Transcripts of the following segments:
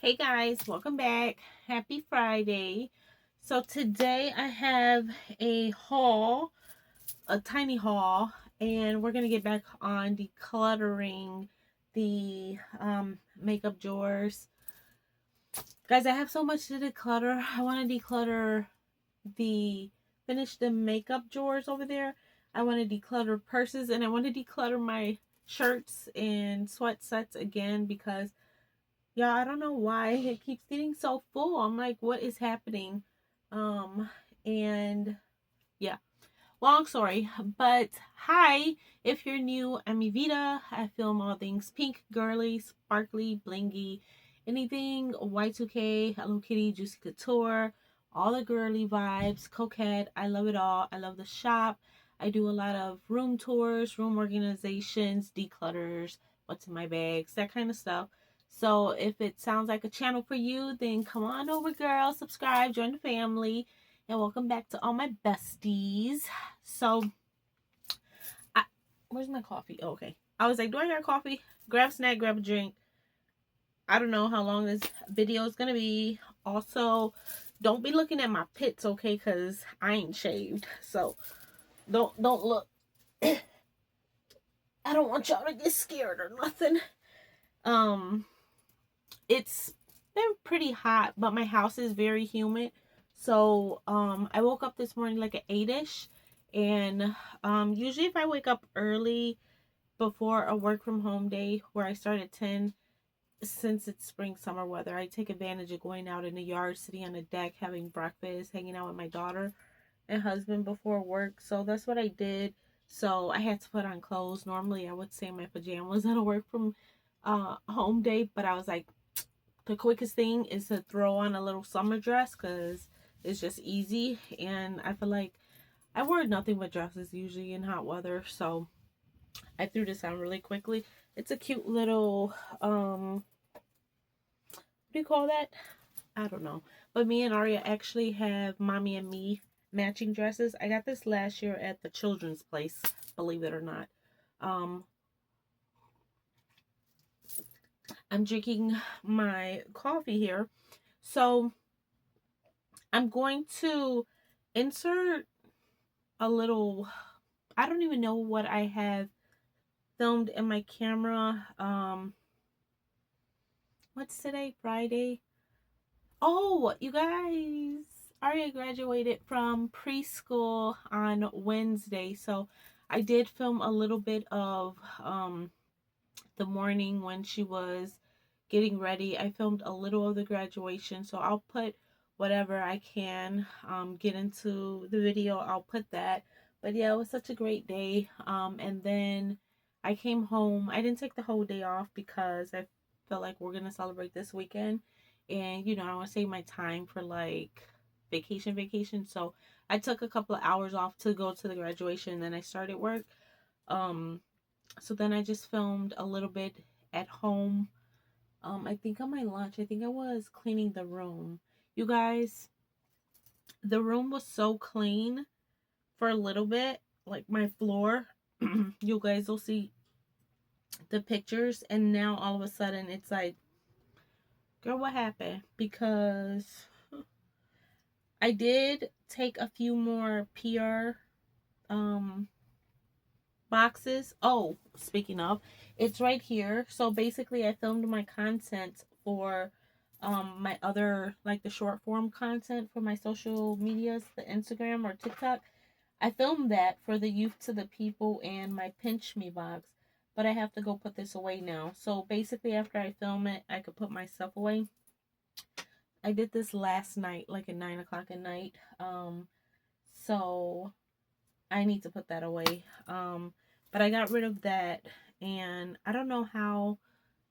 Hey guys, welcome back. Happy Friday. So today I have a haul, a tiny haul, and we're going to get back on decluttering the makeup drawers. Guys, I have so much to declutter. I want to declutter finish the makeup drawers over there. I want to declutter purses, and I want to declutter my shirts and sweat sets again because yeah, I don't know why it keeps getting so full. I'm like, what is happening? Um, and yeah, long story. But hi, if you're new, I'm Evita. I film all things pink, girly, sparkly, blingy, anything Y2K, Hello Kitty, Juicy Couture, all the girly vibes, coquette. I love it all. I love the shop. I do a lot of room tours, room organizations, declutters, what's in my bags, that kind of stuff. So if it sounds like a channel for you, then come on over, girl. Subscribe, join the family, and welcome back to all my besties. So, where's my coffee? Oh, okay. I was like, do I got coffee? Grab a snack, grab a drink. I don't know how long this video is gonna be. Also, don't be looking at my pits, okay? Cause I ain't shaved, so don't look. I don't want y'all to get scared or nothing. It's been pretty hot, but my house is very humid. So I woke up this morning like at 8ish, and usually if I wake up early before a work from home day where I start at 10, since it's spring summer weather, I take advantage of going out in the yard, sitting on the deck, having breakfast, hanging out with my daughter and husband before work. So that's what I did. So I had to put on clothes. Normally I would stay in my pajamas on a work from home day, but I was like, the quickest thing is to throw on a little summer dress because it's just easy. And I feel like I wear nothing but dresses usually in hot weather, so I threw this on really quickly. It's a cute little what do you call that? I don't know. But me and Aria actually have mommy and me matching dresses. I got this last year at the children's place, believe it or not. um I'm drinking my coffee here. So I'm going to insert a little, I don't even know what I have filmed in my camera. What's today? Friday. Oh, you guys, Aria graduated from preschool on Wednesday. So I did film a little bit of the morning when she was getting ready. I filmed a little of the graduation. So I'll put whatever I can get into the video. I'll put that. But yeah, it was such a great day. And then I came home. I didn't take the whole day off because I felt like we're gonna celebrate this weekend, and you know I want to save my time for like vacation. So I took a couple of hours off to go to the graduation, and then I started work. um so then I just filmed a little bit at home. I think on my lunch, I think I was cleaning the room. You guys, the room was so clean for a little bit, like my floor. You guys will see the pictures, and now all of a sudden it's like, girl, what happened? Because I did take a few more PR boxes. Oh, speaking of, it's right here. So basically I filmed my content for my other, like the short form content for my social medias, the Instagram or TikTok. I filmed that for the youth to the people and my pinch me box, but I have to go put this away now. So basically after I film it, I could put my stuff away. I did this last night, like at 9 o'clock at night. So I need to put that away. But I got rid of that, and I don't know how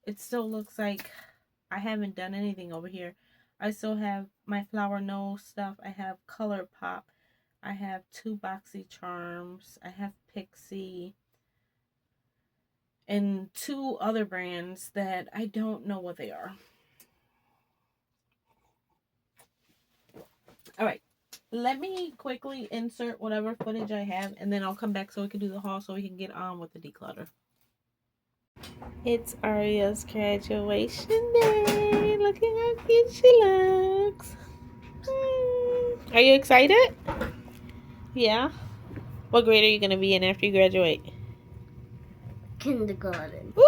it still looks like I haven't done anything over here. I still have my flower nose stuff. I have Color Pop. I have 2 BoxyCharms. I have Pixie. And 2 other brands that I don't know what they are. Alright. Let me quickly insert whatever footage I have, and then I'll come back so we can do the haul so we can get on with the declutter. It's Aria's graduation day. Look Look at how cute she looks. Are you excited? Yeah. What grade are you going to be in after you graduate? Kindergarten. Woo!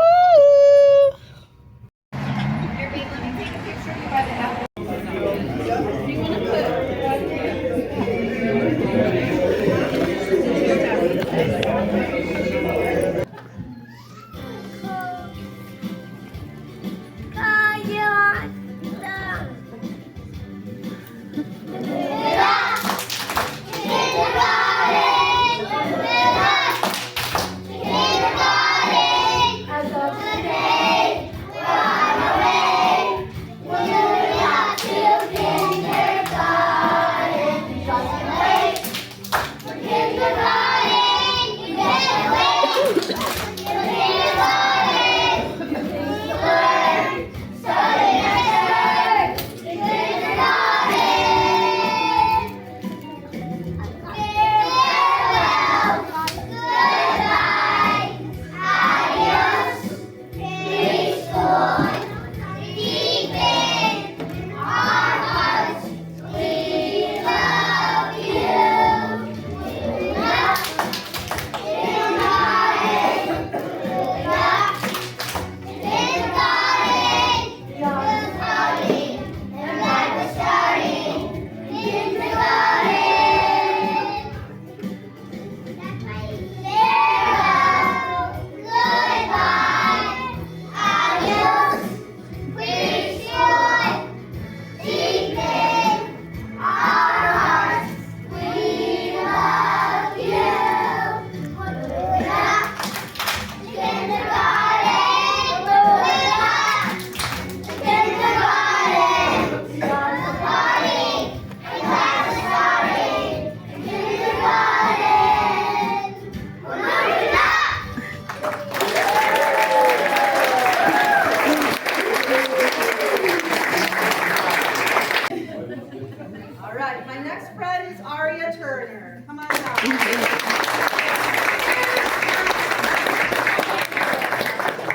All right, my next friend is Aria Turner. Come on down.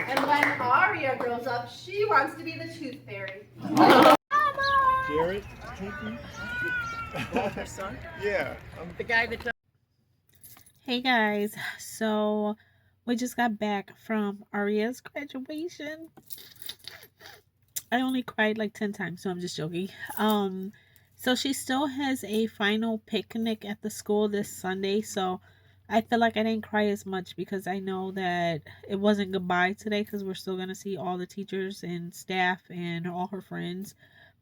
And when Aria grows up, she wants to be the tooth fairy. Jerry? Her son? Yeah. The guy that does. Hey guys, so we just got back from Aria's graduation. I only cried like 10 times, so I'm just joking. So she still has a final picnic at the school this Sunday, so I feel like I didn't cry as much because I know that it wasn't goodbye today because we're still gonna see all the teachers and staff and all her friends.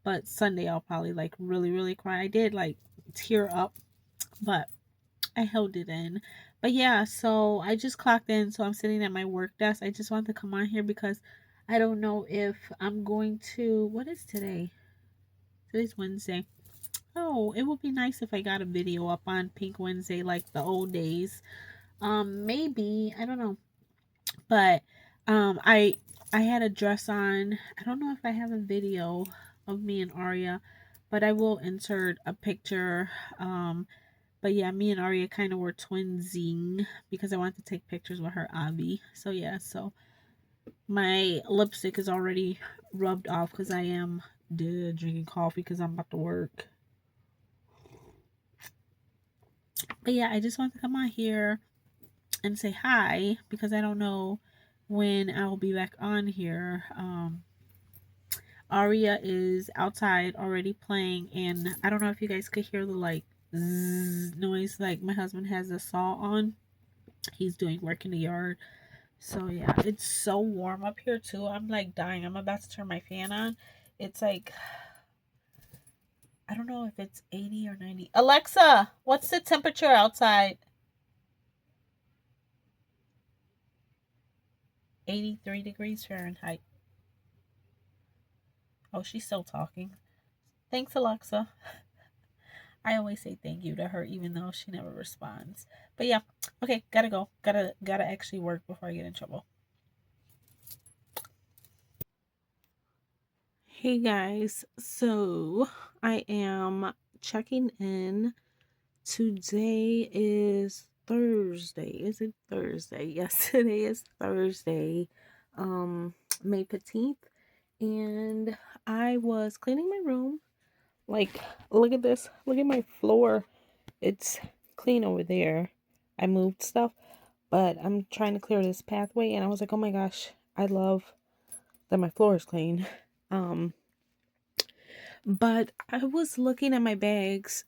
But Sunday I'll probably like really cry. I did like tear up, but I held it in. But yeah, so I just clocked in, so I'm sitting at my work desk. I just wanted to come on here because I don't know if I'm going to. What is today? Today's Wednesday. Oh, it would be nice if I got a video up on Pink Wednesday like the old days. Maybe, I don't know. But I had a dress on. I don't know if I have a video of me and Aria, but I will insert a picture. But yeah, me and Aria kind of were twinsing because I wanted to take pictures with her Abby. So yeah, so my lipstick is already rubbed off because I am drinking coffee because I'm about to work. But yeah, I just wanted to come on here and say hi because I don't know when I'll be back on here. Aria is outside already playing, and I don't know if you guys could hear the like zzz noise. Like my husband has a saw on. He's doing work in the yard. So yeah, it's so warm up here too. I'm like dying. I'm about to turn my fan on. It's like I don't know if it's 80 or 90. Alexa, what's the temperature outside? 83 degrees Fahrenheit. Oh, she's still talking. Thanks, Alexa. I always say thank you to her even though she never responds. But yeah, okay, gotta go. Gotta actually work before I get in trouble. Hey guys, so I am checking in. Today is Thursday. Is it Thursday? Yes, today is Thursday, May 15th. And I was cleaning my room. Like, look at this. Look at my floor. It's clean over there. I moved stuff, but I'm trying to clear this pathway, and I was like, oh my gosh, I love that my floor is clean. Um, but I was looking at my bags,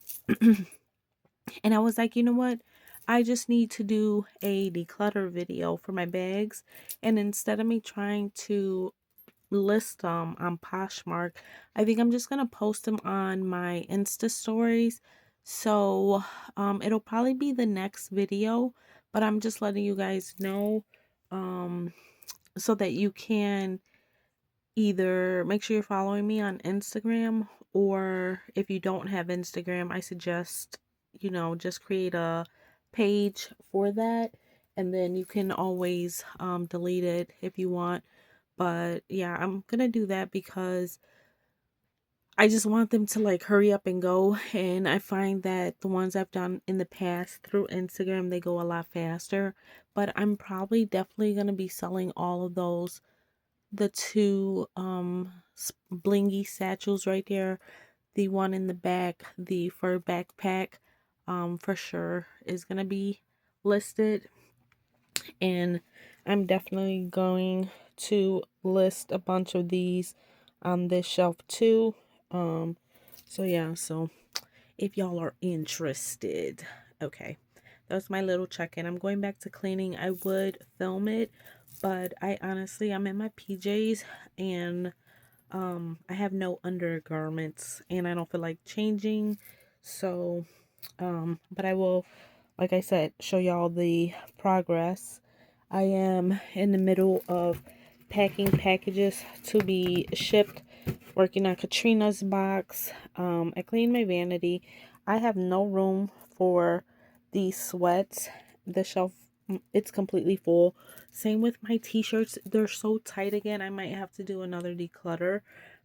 and I was like, you know what? I just need to do a declutter video for my bags, and instead of me trying to list them on Poshmark, I think I'm just gonna post them on my Insta stories. So it'll probably be the next video, but I'm just letting you guys know um so that you can either make sure you're following me on Instagram, or if you don't have Instagram, I suggest, you know, just create a page for that, and then you can always delete it if you want. But yeah, I'm gonna do that because I just want them to like hurry up and go. And I find that the ones I've done in the past through Instagram, they go a lot faster. But I'm probably definitely gonna be selling all of those. The two blingy satchels right there, the one in the back, the fur backpack, for sure is gonna be listed. And I'm definitely going to list a bunch of these on this shelf too. So yeah, so if y'all are interested, okay, that's my little check-in. I'm going back to cleaning. I would film it, but I'm in my PJs, and I have no undergarments, and I don't feel like changing. So but I will, like I said, show y'all the progress. I am in the middle of packing packages to be shipped, working on Katrina's box. I cleaned my vanity. I have no room for these sweats. The shelf, it's completely full. Same with my t-shirts. They're so tight again. I might have to do another declutter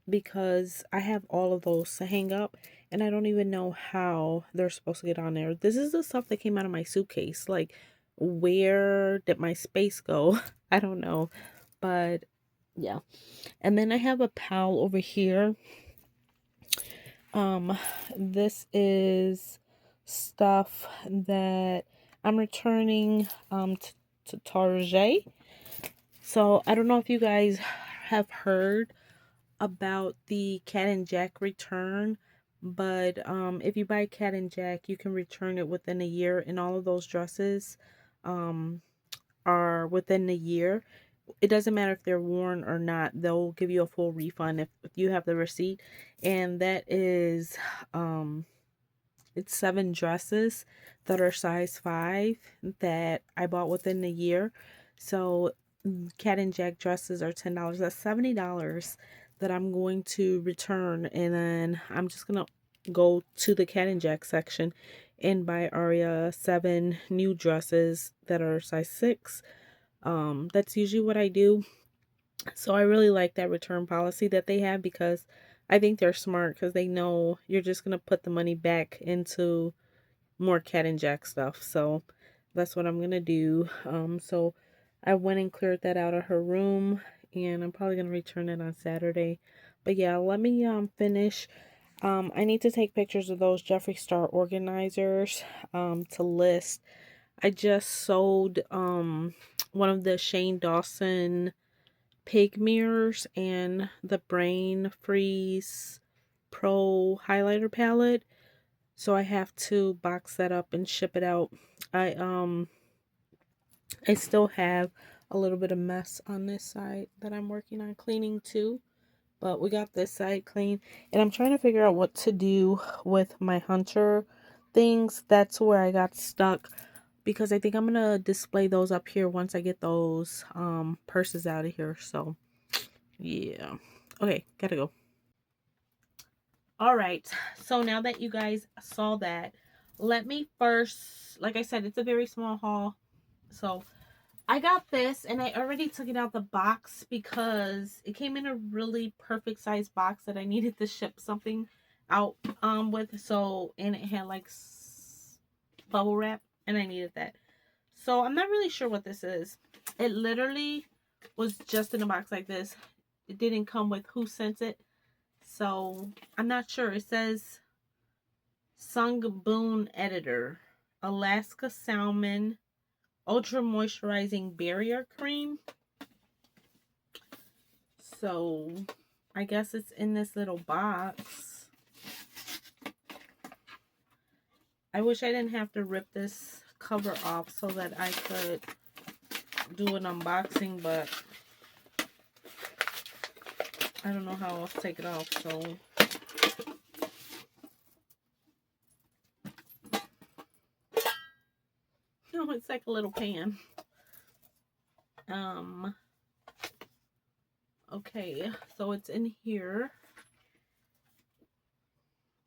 because I have all of those to hang up, and I don't even know how they're supposed to get on there. This is the stuff that came out of my suitcase. Like, where did my space go? I don't know. But yeah. And then I have a pile over here. This is stuff that I'm returning to Target. So I don't know if you guys have heard about the Cat and Jack return, but if you buy Cat and Jack, you can return it within a year, and all of those dresses um are within the year. It doesn't matter if they're worn or not, they'll give you a full refund if you have the receipt. And that is it's 7 dresses that are size 5 that I bought within the year. So Cat and Jack dresses are $10. That's $70 that I'm going to return, and then I'm just gonna go to the Cat and Jack section and buy Aria 7 new dresses that are size 6. That's usually what I do. So I really like that return policy that they have, because I think they're smart, because they know you're just gonna put the money back into more Cat and Jack stuff. So that's what I'm gonna do. So I went and cleared that out of her room, and I'm probably gonna return it on Saturday. But yeah, let me finish. I need to take pictures of those Jeffree Star organizers to list. I just sold one of the Shane Dawson pig mirrors and the Brain Freeze Pro highlighter palette. So I have to box that up and ship it out. I still have a little bit of mess on this side that I'm working on cleaning too. But we got this side clean, and I'm trying to figure out what to do with my Hunter things. That's where I got stuck, because I think I'm gonna display those up here once I get those purses out of here. So yeah, okay, gotta go. All right, so now that you guys saw that, let me first, like I said, it's a very small haul. So I got this, and I already took it out the box because it came in a really perfect size box that I needed to ship something out with. So, and it had like bubble wrap, and I needed that. So I'm not really sure what this is. It literally was just in a box like this. It didn't come with who sent it. So I'm not sure. It says Sung Boon Editor, Alaska Salmon Ultra Moisturizing Barrier Cream. So I guess it's in this little box. I wish I didn't have to rip this cover off so that I could do an unboxing, but I don't know how else to take it off, so no, it's like a little pan. Okay, so it's in here.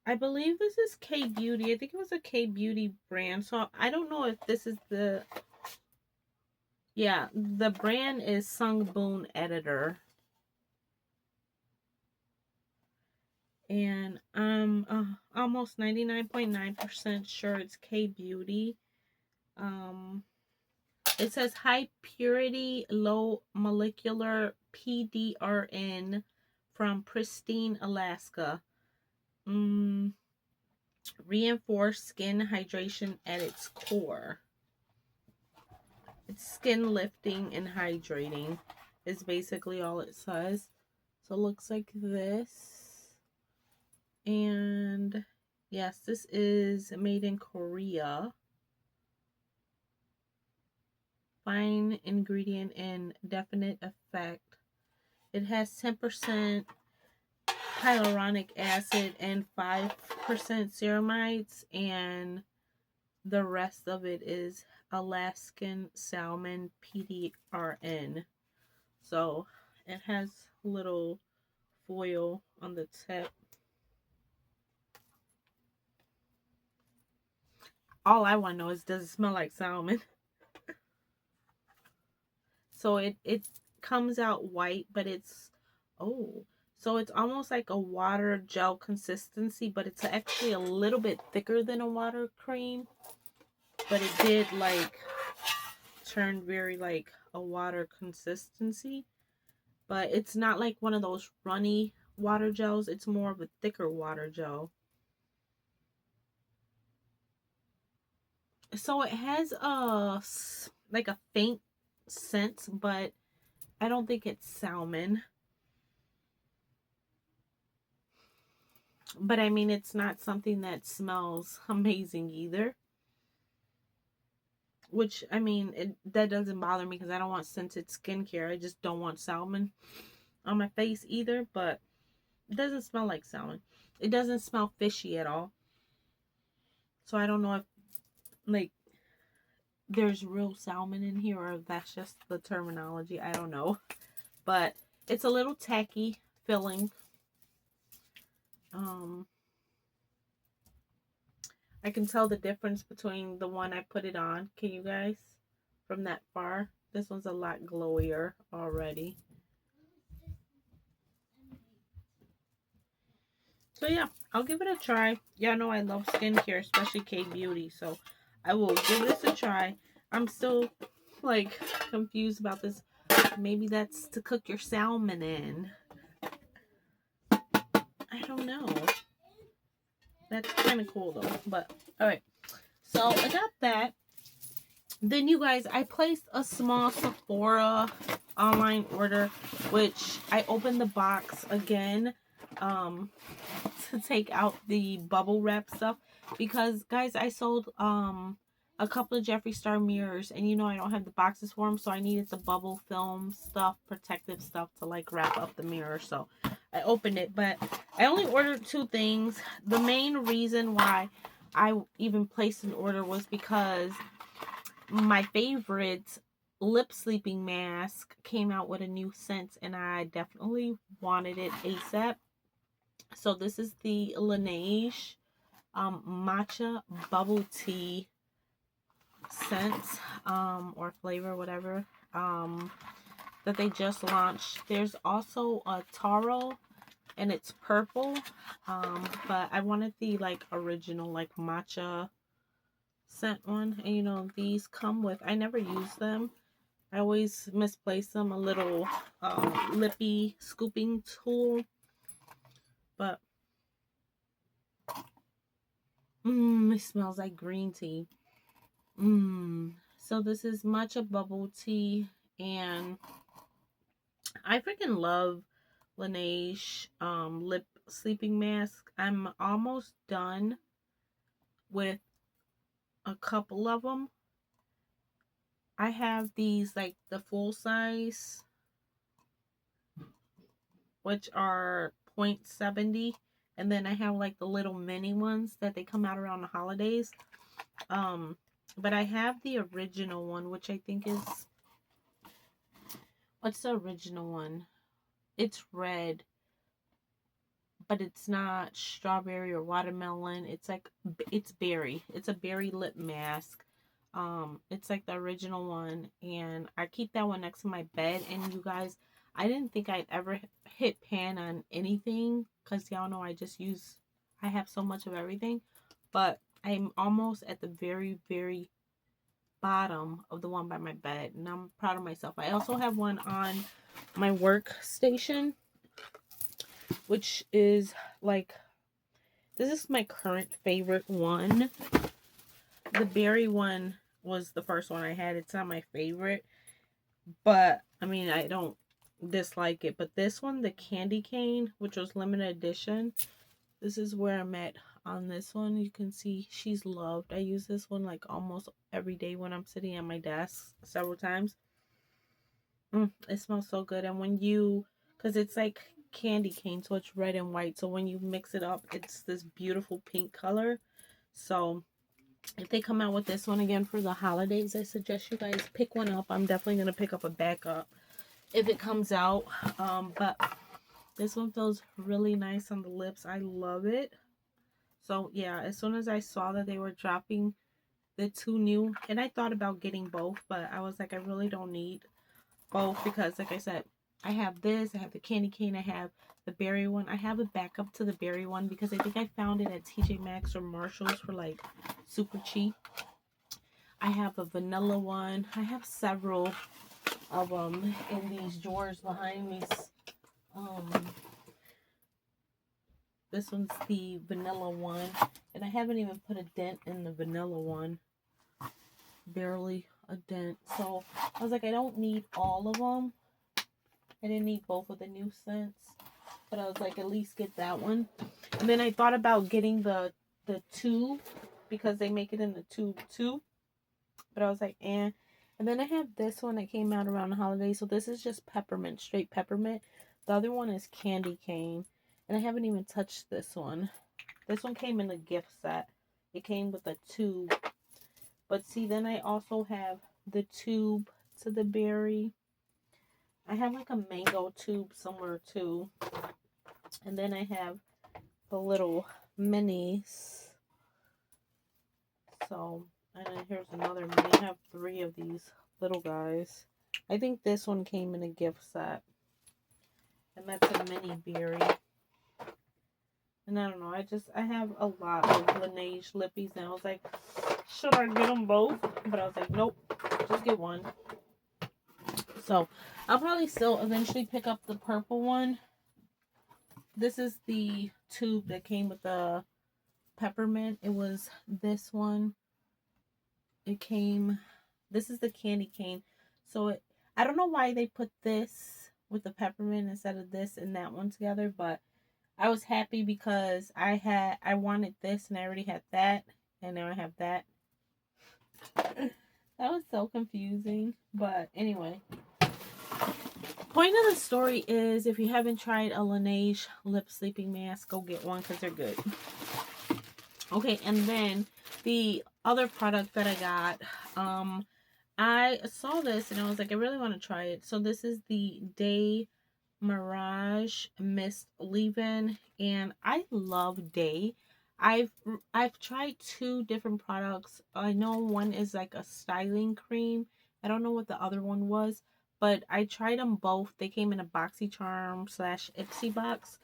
I believe this is K Beauty. I think it was a K Beauty brand. So I don't know if this is the... Yeah, the brand is Sung Boon Editor. And I'm almost 99.9% sure it's K Beauty. It says high purity, low molecular PDRN from pristine Alaska. Reinforced skin hydration at its core. It's skin lifting and hydrating is basically all it says. So it looks like this. And yes, this is made in Korea. Fine ingredient and definite effect. It has 10% hyaluronic acid and 5% ceramides, and the rest of it is Alaskan salmon PDRN. So it has little foil on the tip. All I want to know is, does it smell like salmon? So it comes out white, but it's, oh, so it's almost like a water gel consistency, but it's actually a little bit thicker than a water cream. But it did like turn very like a water consistency. But it's not like one of those runny water gels. It's more of a thicker water gel. So it has like a faint scent, but I don't think it's salmon. But I mean, it's not something that smells amazing either. Which, I mean, that doesn't bother me because I don't want scented skincare. I just don't want salmon on my face either. But it doesn't smell like salmon. It doesn't smell fishy at all. So I don't know if, like, there's real salmon in here or if that's just the terminology. I don't know. But it's a little tacky feeling. I can tell the difference between the one I put it on. Can you guys? From that far. This one's a lot glowier already. So yeah, I'll give it a try. Y'all know I love skincare, especially K Beauty. So I will give this a try. I'm still like confused about this. Maybe that's to cook your salmon in. I don't know. That's kind of cool though. But alright. So I got that. Then you guys, I placed a small Sephora online order, which I opened the box again to take out the bubble wrap stuff, because guys, I sold a couple of Jeffree Star mirrors, and you know I don't have the boxes for them, so I needed the bubble film stuff, protective stuff to like wrap up the mirror. So I opened it, but I only ordered 2 things. The main reason why I even placed an order was because my favorite lip sleeping mask came out with a new scent, and I definitely wanted it ASAP. So this is the Laneige matcha bubble tea scent or flavor, whatever, that they just launched. There's also a taro, and it's purple, but I wanted the like original like matcha scent one. And you know, these come with, I never use them, I always misplace them, a little lippy scooping tool. But It smells like green tea. So this is matcha bubble tea, and I freaking love Laneige lip sleeping mask. I'm almost done with a couple of them. I have these like the full size, which are 0.70, and then I have like the little mini ones that they come out around the holidays. But I have the original one, which I think is, what's the original one? It's red, but it's not strawberry or watermelon. It's like, it's berry. It's a berry lip mask. It's like the original one, and I keep that one next to my bed. And you guys, I didn't think I'd ever hit pan on anything, because y'all know I have so much of everything, but I'm almost at the very, very bottom of the one by my bed, and I'm proud of myself. I also have one on my workstation, which is like, this is my current favorite one. The berry one was the first one I had. It's not my favorite, but I mean, I don't dislike it. But this one, the candy cane, which was limited edition, this is where I'm at on this one. You can see she's loved. I use this one like almost every day when I'm sitting at my desk several times. It smells so good. And when you, because it's like candy cane, so it's red and white, so when you mix it up, it's this beautiful pink color. So if they come out with this one again for the holidays, I suggest you guys pick one up. I'm definitely going to pick up a backup if it comes out. But this one feels really nice on the lips. I love it. So yeah, as soon as I saw that they were dropping the two new, and I thought about getting both, but I was like, I really don't need both, because like I said, I have this, I have the candy cane, I have the berry one. I have a backup to the berry one because I think I found it at TJ Maxx or Marshalls for like super cheap. I have a vanilla one. I have several of them in these drawers behind me. This one's the vanilla one, and I haven't even put a dent in the vanilla one. Barely a dent. So I was like, I don't need all of them. I didn't need both of the new scents, but I was like, at least get that one. And then I thought about getting the tube, because they make it in the tube too. But I was like, eh. And then I have this one that came out around the holidays. So this is just peppermint, straight peppermint. The other one is candy cane. And I haven't even touched this one. This one came in a gift set. It came with a tube. But see, then I also have the tube to the berry. I have like a mango tube somewhere too. And then I have the little minis. So, and then here's another mini. I have 3 of these little guys. I think this one came in a gift set. And that's a mini berry. And I don't know, I have a lot of Laneige lippies, and I was like, should I get them both? But I was like, nope, just get one. So I'll probably still eventually pick up the purple one. This is the tube that came with the peppermint. It was this one. This is the candy cane. So I don't know why they put this with the peppermint instead of this and that one together, but I was happy because I wanted this and I already had that, and now I have that. That was so confusing, but anyway. Point of the story is, if you haven't tried a Laneige lip sleeping mask, go get one because they're good. Okay, and then the other product that I got, I saw this and I was like, I really want to try it. So this is the Day Mirage Mist Leave-In, and I love Day. I've tried 2 different products. I know one is like a styling cream. I don't know what the other one was, but I tried them both. They came in a BoxyCharm / Ipsy box,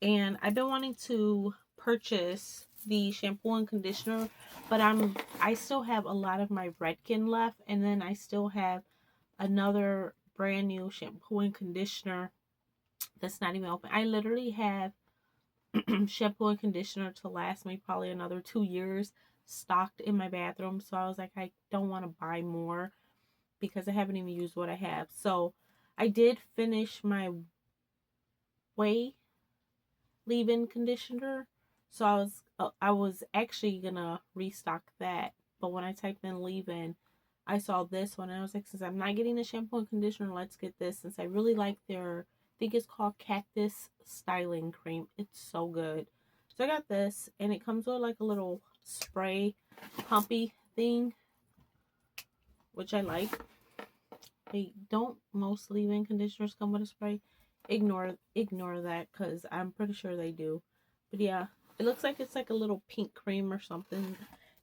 and I've been wanting to purchase the shampoo and conditioner, but I still have a lot of my Redken left, and then I still have another brand new shampoo and conditioner that's not even open. I literally have shampoo and conditioner to last me probably another 2 years stocked in my bathroom. So I was like, I don't want to buy more because I haven't even used what I have. So I did finish my way leave-in conditioner. So I was actually gonna restock that, but when I typed in leave-in, I saw this one and I was like, since I'm not getting the shampoo and conditioner, let's get this, since I really like their, I think it's called Cactus Styling Cream. It's so good. So I got this, and it comes with like a little spray pumpy thing, which I like. They don't, most leave-in conditioners come with a spray. Ignore that because I'm pretty sure they do. But yeah, it looks like it's like a little pink cream or something.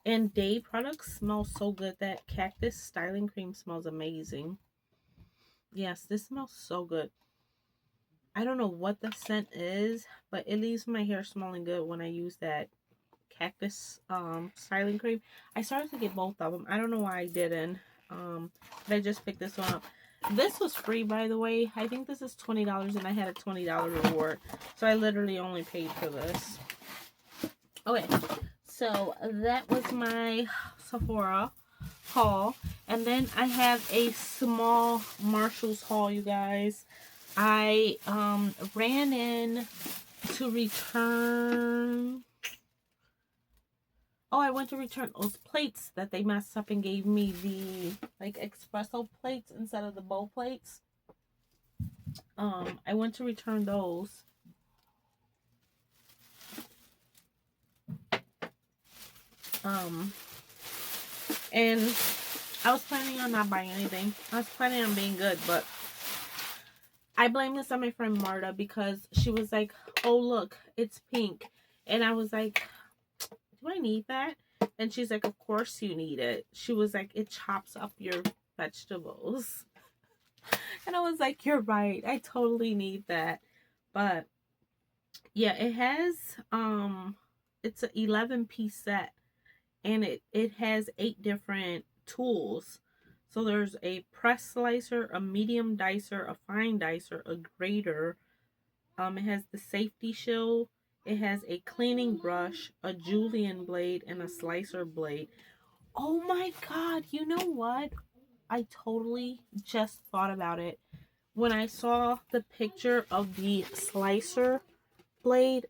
And Day products smell so good. That Cactus Styling Cream smells amazing. Yes, this smells so good. I don't know what the scent is, but it leaves my hair smelling good when I use that Cactus styling cream. I started to get both of them. I don't know why I didn't. But I just picked this one up. This was free, by the way. I think this is $20 and I had a $20 reward. So I literally only paid for this. Okay, so that was my Sephora haul. And then I have a small Marshalls haul, you guys. I ran in to return. Oh, I went to return those plates that they messed up and gave me the like espresso plates instead of the bowl plates. I went to return those. And I was planning on not buying anything. I was planning on being good, but I blame this on my friend Marta because she was like, "Oh look, it's pink," and I was like, "Do I need that?" And she's like, "Of course you need it." She was like, "It chops up your vegetables." And I was like, "You're right. I totally need that." But yeah, it has it's an 11-piece set, and it has 8 different tools. So there's a press slicer, a medium dicer, a fine dicer, a grater. It has the safety shield. It has a cleaning brush, a julienne blade, and a slicer blade. Oh my god, you know what? I totally just thought about it. When I saw the picture of the slicer blade,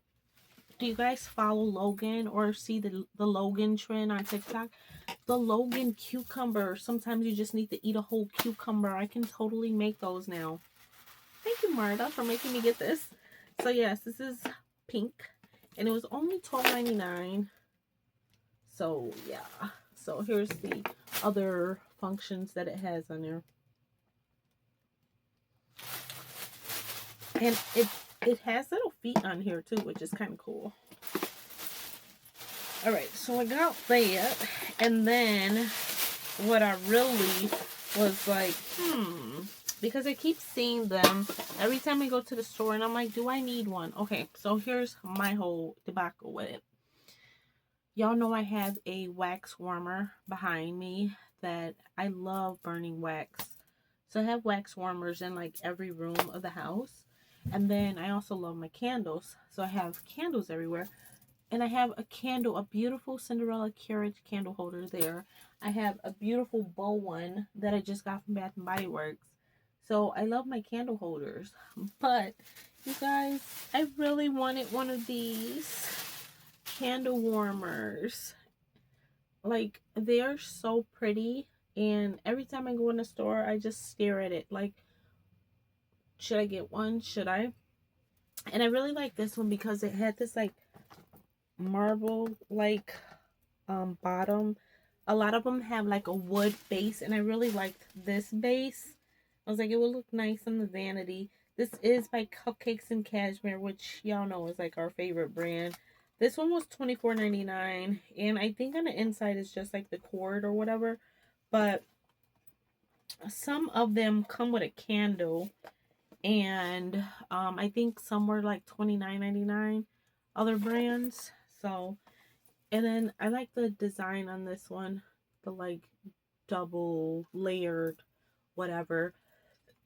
do you guys follow Logan or see the Logan trend on TikTok? The Logan cucumber. Sometimes you just need to eat a whole cucumber. I can totally make those now. Thank you, Marta, for making me get this. So yes, this is pink, and it was only $12.99. So yeah. So here's the other functions that it has on there. And it has little feet on here too, which is kind of cool. Alright, so I got that. And then what I really was like, because I keep seeing them every time I go to the store, and I'm like, do I need one? Okay, so here's my whole debacle with it. Y'all know I have a wax warmer behind me that I love burning wax. So I have wax warmers in like every room of the house. And then I also love my candles. So I have candles everywhere. And I have a candle, a beautiful Cinderella carriage candle holder there. I have a beautiful bow one that I just got from Bath and Body Works. So I love my candle holders. But you guys, I really wanted one of these candle warmers. Like, they're so pretty, and every time I go in the store I just stare at it like, should I get one? Should I? And I really like this one because it had this like marble like bottom. A lot of them have like a wood base, and I really liked this base. I was like, it would look nice on the vanity. This is by Cupcakes and Cashmere, which y'all know is like our favorite brand. This one was $24.99, and I think on the inside is just like the cord or whatever. But some of them come with a candle, and I think some were like $29.99, other brands. So, and then I like the design on this one, the like double layered whatever.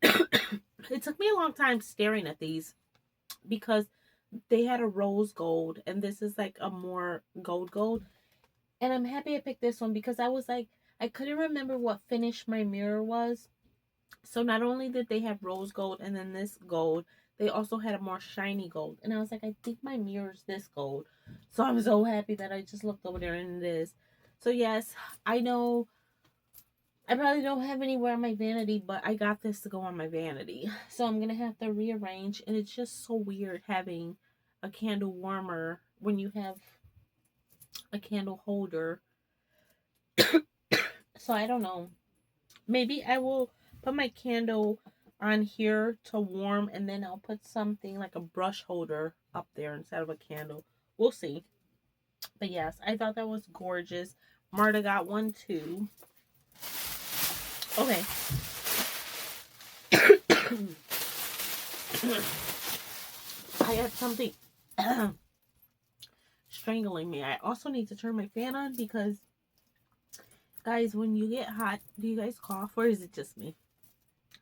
It took me a long time staring at these because they had a rose gold, and this is like a more gold. And I'm happy I picked this one because I was like, I couldn't remember what finish my mirror was. So not only did they have rose gold and then this gold, they also had a more shiny gold. And I was like, I think my mirror's this gold. So I'm so happy that I just looked over there and it is. So yes, I know I probably don't have anywhere on my vanity, but I got this to go on my vanity. So I'm going to have to rearrange. And it's just so weird having a candle warmer when you have a candle holder. So I don't know. Maybe I will put my candle on here to warm, and then I'll put something like a brush holder up there instead of a candle. We'll see. But yes, I thought that was gorgeous. Marta got one too. Okay. I got something strangling me. I also need to turn my fan on because, guys, when you get hot, do you guys cough or is it just me?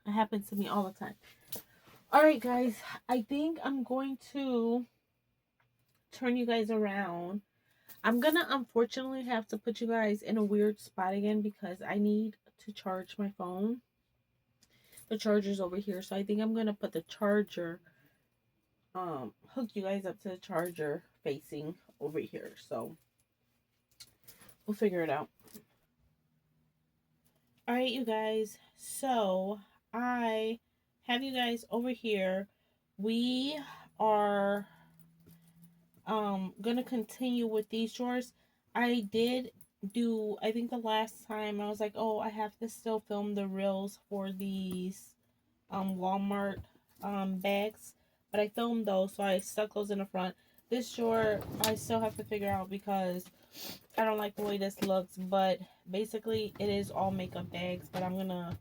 It happens to me all the time. Alright, guys, I think I'm going to turn you guys around. I'm gonna unfortunately have to put you guys in a weird spot again because I need to charge my phone. The charger's over here, so I think I'm gonna put the charger, hook you guys up to the charger facing over here. So we'll figure it out. Alright, you guys, so I have you guys over here. We are gonna continue with these drawers. I did do, I think the last time I was like, oh, I have to still film the reels for these Walmart bags, but I filmed those, so I stuck those in the front. This drawer I still have to figure out because I don't like the way this looks, but basically it is all makeup bags, but I'm gonna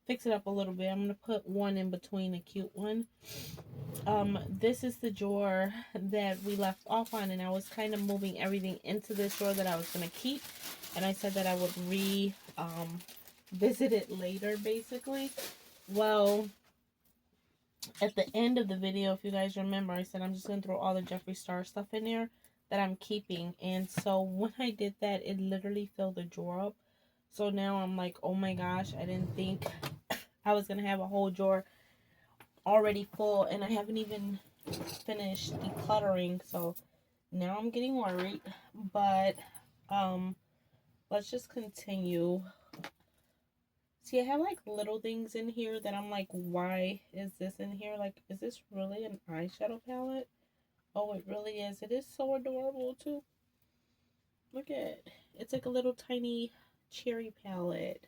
fix it up a little bit. I'm gonna put one in between, a cute one. This is the drawer that we left off on, and I was kind of moving everything into this drawer that I was gonna keep, and I said that I would visit it later, basically. Well, at the end of the video, if you guys remember, I said I'm just gonna throw all the Jeffree Star stuff in there that I'm keeping, and so when I did that, it literally filled the drawer up. So now I'm like, oh my gosh, I didn't think I was gonna have a whole drawer already full, and I haven't even finished decluttering, so now I'm getting worried. But let's just continue. See, I have like little things in here that I'm like, why is this in here? Like, is this really an eyeshadow palette? Oh, it really is. It is so adorable too. Look at it. It's like a little tiny cherry palette.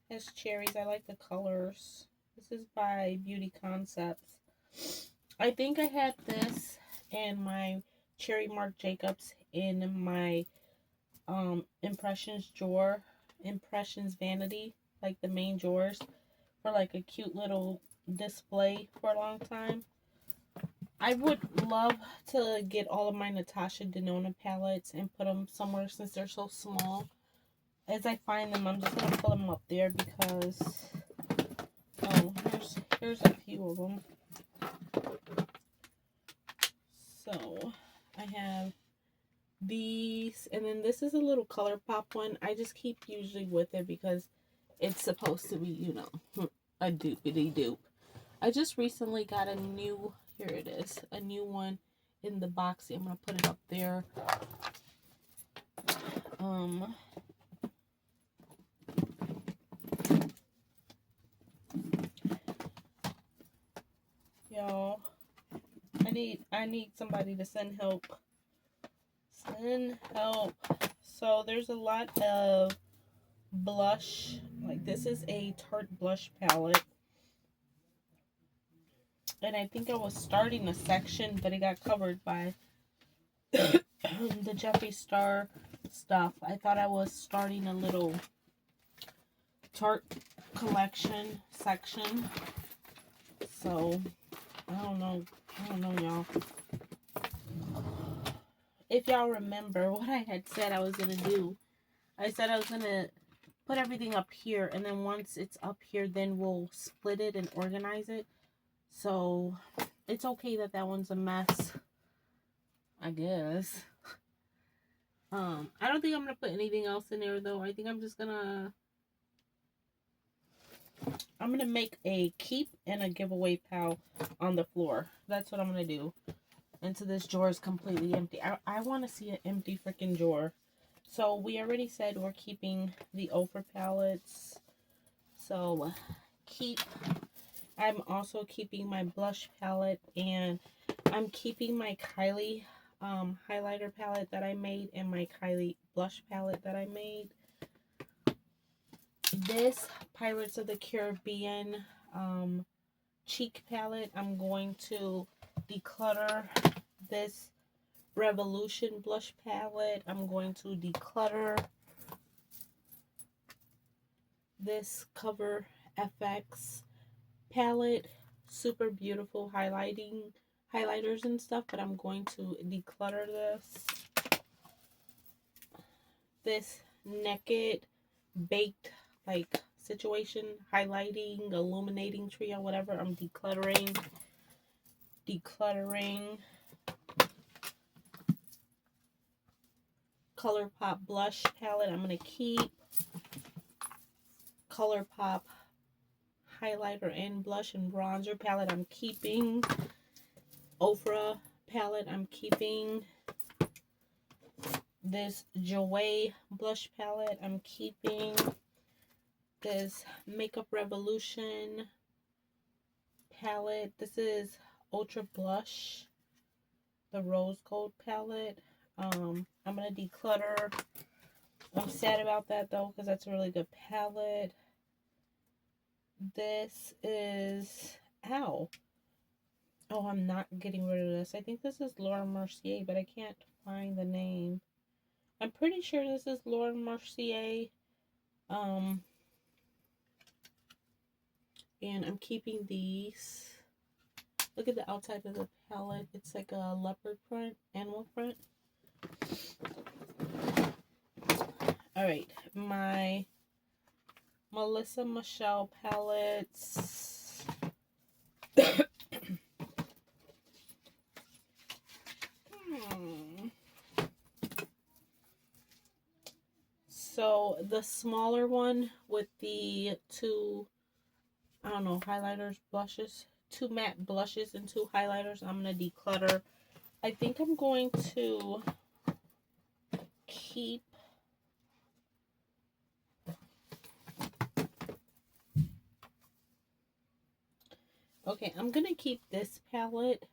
It has cherries. I like the colors. This is by Beauty Concepts. I think I had this and my Cherry Marc Jacobs in my Impressions drawer, Impressions Vanity, like the main drawers, for like a cute little display for a long time. I would love to get all of my Natasha Denona palettes and put them somewhere since they're so small. As I find them, I'm just going to pull them up there because, oh, here's a few of them. So, I have these, and then this is a little ColourPop one. I just keep usually with it because it's supposed to be, you know, a doopity doop. I just recently got a new, here it is, a new one in the Boxy. I'm going to put it up there. Y'all, I need somebody to send help. Send help. So there's a lot of blush. Like, this is a Tarte blush palette. And I think I was starting a section, but it got covered by the Jeffree Star stuff. I thought I was starting a little Tarte collection section. So, I don't know, y'all. If y'all remember what I had said I was going to do, I said I was going to put everything up here, and then once it's up here, then we'll split it and organize it. So, it's okay that that one's a mess. I guess. I don't think I'm gonna put anything else in there though. I think I'm gonna make a keep and a giveaway pile on the floor. That's what I'm gonna do. Until this drawer is completely empty. I want to see an empty freaking drawer. So we already said we're keeping the Ofra palettes. So keep. I'm also keeping my blush palette, and I'm keeping my Kylie highlighter palette that I made and my Kylie blush palette that I made. This Pirates of the Caribbean cheek palette, I'm going to declutter. This Revolution blush palette, I'm going to declutter. This Cover FX palette, super beautiful highlighters and stuff, but I'm going to declutter this. This Naked Baked like situation, highlighting, illuminating trio, whatever, I'm decluttering. ColourPop blush palette, I'm going to keep. ColourPop highlighter and blush and bronzer palette, I'm keeping. Ofra palette, I'm keeping. This Joey blush palette, I'm keeping. This Makeup Revolution palette, this is Ultra Blush, the Rose Gold palette. I'm gonna declutter. I'm sad about that though, because that's a really good palette. This is oh, I'm not getting rid of this. I think this is Laura Mercier, but I can't find the name. I'm pretty sure this is Laura Mercier. And I'm keeping these. Look at the outside of the palette. It's like a leopard print, animal print. Alright, my Melissa Michelle palettes. So the smaller one with the two, I don't know, highlighters, blushes, 2 matte blushes and 2 highlighters, I'm going to declutter. I think I'm going to keep I'm going to keep this palette,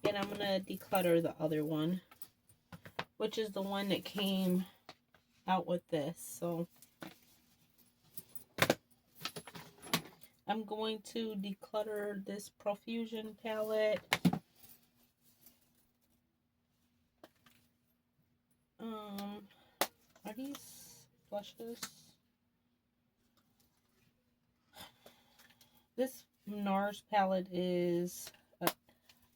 and I'm going to declutter the other one, which is the one that came out with this. So I'm going to declutter this Profusion palette. Are these blushes? This NARS palette is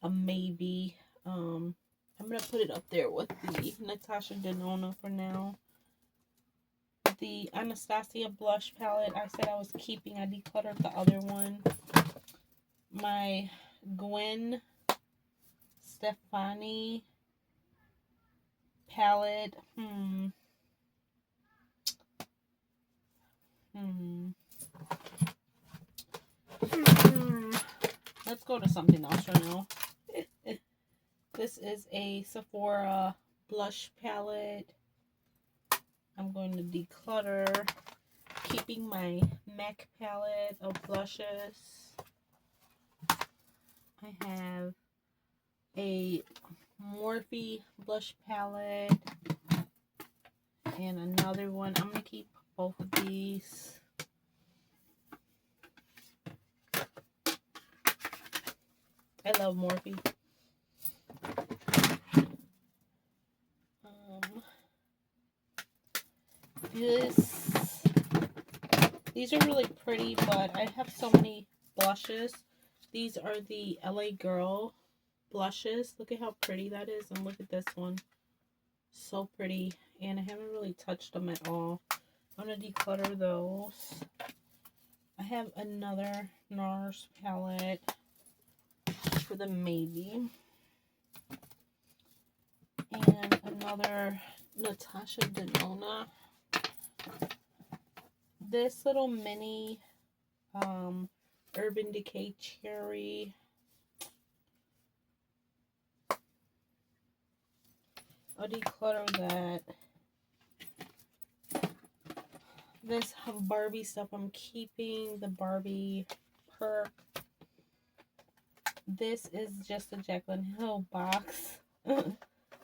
a maybe. I'm going to put it up there with the Natasha Denona for now. The Anastasia blush palette, I said I was keeping. I decluttered the other one. My Gwen Stefani palette. Let's go to something else for now. This is a Sephora blush palette. I'm going to declutter, keeping my MAC palette of blushes. I have a Morphe blush palette and another one. I'm going to keep both of these. I love Morphe. These are really pretty, but I have so many blushes. These are the LA Girl blushes. Look at how pretty that is, and look at this one. So pretty, and I haven't really touched them at all. I'm going to declutter those. I have another NARS palette for the maybe. Another Natasha Denona. This little mini Urban Decay Cherry. I'll declutter that. This Barbie stuff I'm keeping. The Barbie perk. This is just a Jaclyn Hill box.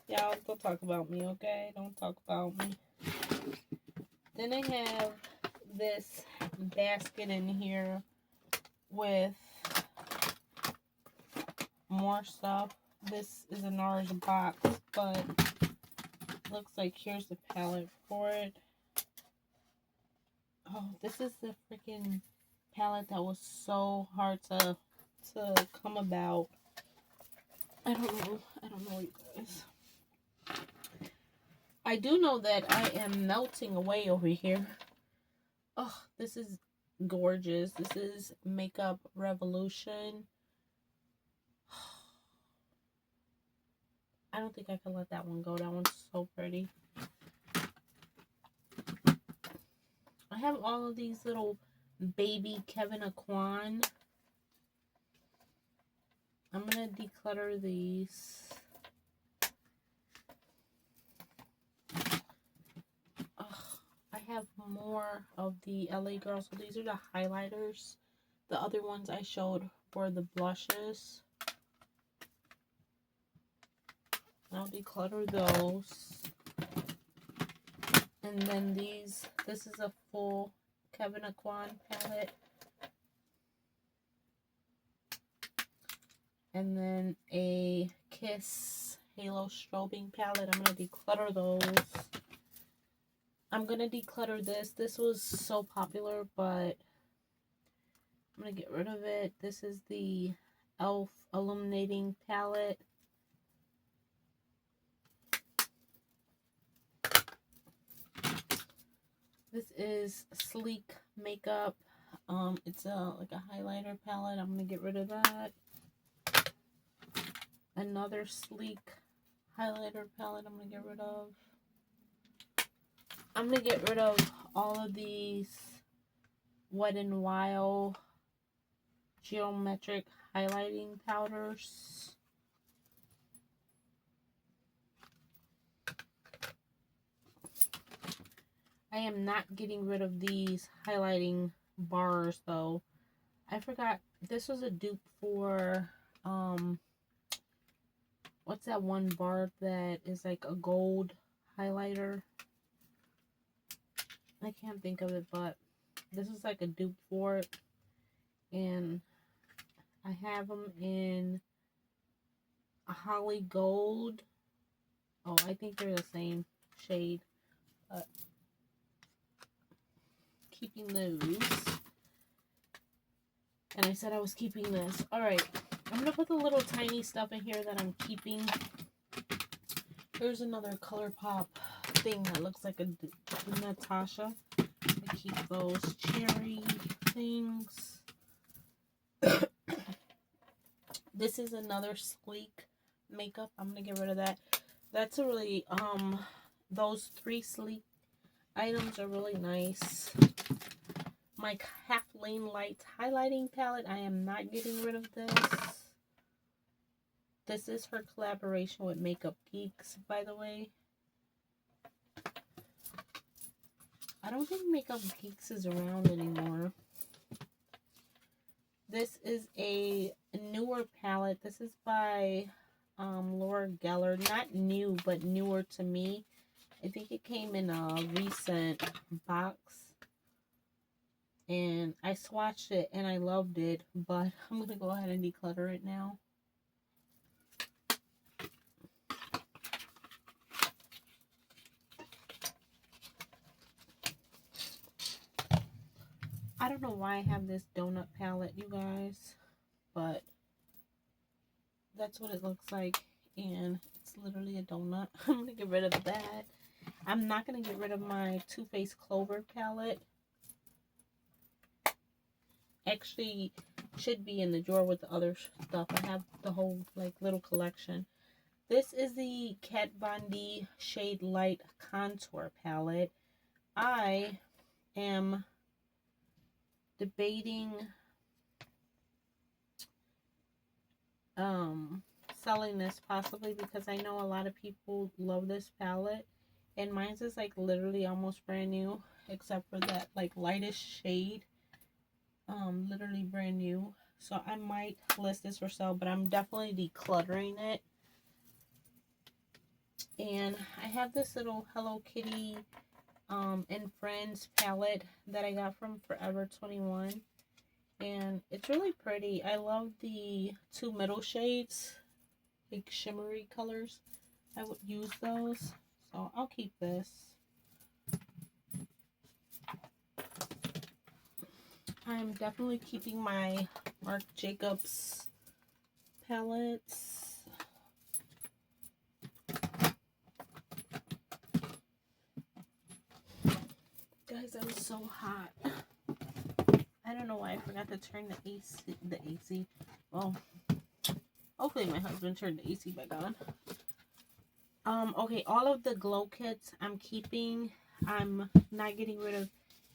Y'all, don't talk about me, okay? Don't talk about me. Then I have this basket in here with more stuff. This is a NARS box, but looks like here's the palette for it. Oh, this is the freaking palette that was so hard to come about. I don't know, you guys. I do know that I am melting away over here. Oh, this is gorgeous. This is Makeup Revolution. I don't think I can let that one go. That one's so pretty. I have all of these little baby Kevin Aquan. I'm going to declutter these. I have more of the LA Girls. So these are the highlighters. The other ones I showed were the blushes. I'll declutter those. And then this is a full Kevin Aquan palette. And then a Kiss Halo Strobing palette. I'm going to declutter those. I'm going to declutter this. This was so popular, but I'm going to get rid of it. This is the e.l.f. Illuminating palette. This is Sleek Makeup. It's like a highlighter palette. I'm going to get rid of that. Another Sleek highlighter palette I'm going to get rid of. I'm going to get rid of all of these Wet n Wild geometric highlighting powders. I am not getting rid of these highlighting bars though. I forgot this was a dupe for what's that one bar that is like a gold highlighter? I can't think of it, but this is like a dupe for it. And I have them in a Holly Gold. Oh, I think they're the same shade. But keeping those. And I said I was keeping this. Alright. I'm going to put the little tiny stuff in here that I'm keeping. Here's another ColourPop thing that looks like a Natasha. I keep those cherry things. This is another Sleek Makeup. I'm going to get rid of that. That's a really, those 3 Sleek items are really nice. My Kathleen Light highlighting palette. I am not getting rid of this. This is her collaboration with Makeup Geeks, by the way. I don't think Makeup Geeks is around anymore. This is a newer palette. This is by Laura Geller. Not new, but newer to me. I think it came in a recent box. And I swatched it and I loved it. But I'm going to go ahead and declutter it now. I don't know why I have this donut palette, you guys, but that's what it looks like, and it's literally a donut. I'm going to get rid of that. I'm not going to get rid of my Too Faced Clover palette. Actually, should be in the drawer with the other stuff. I have the whole, like, little collection. This is the Kat Von D Shade Light Contour Palette. I am debating selling this possibly because I know a lot of people love this palette, and mine's is like literally almost brand new except for that like lightest shade, literally brand new. So I might list this for sale, but I'm definitely decluttering it. And I have this little Hello Kitty and Friends palette that I got from Forever 21, and it's really pretty. I love the two middle shades, like shimmery colors. I would use those, so I'll keep this. I'm definitely keeping my Marc Jacobs palettes. Guys, that was so hot. I don't know why I forgot to turn the AC. Well, hopefully my husband turned the AC back on. Okay, all of the glow kits I'm keeping. I'm not getting rid of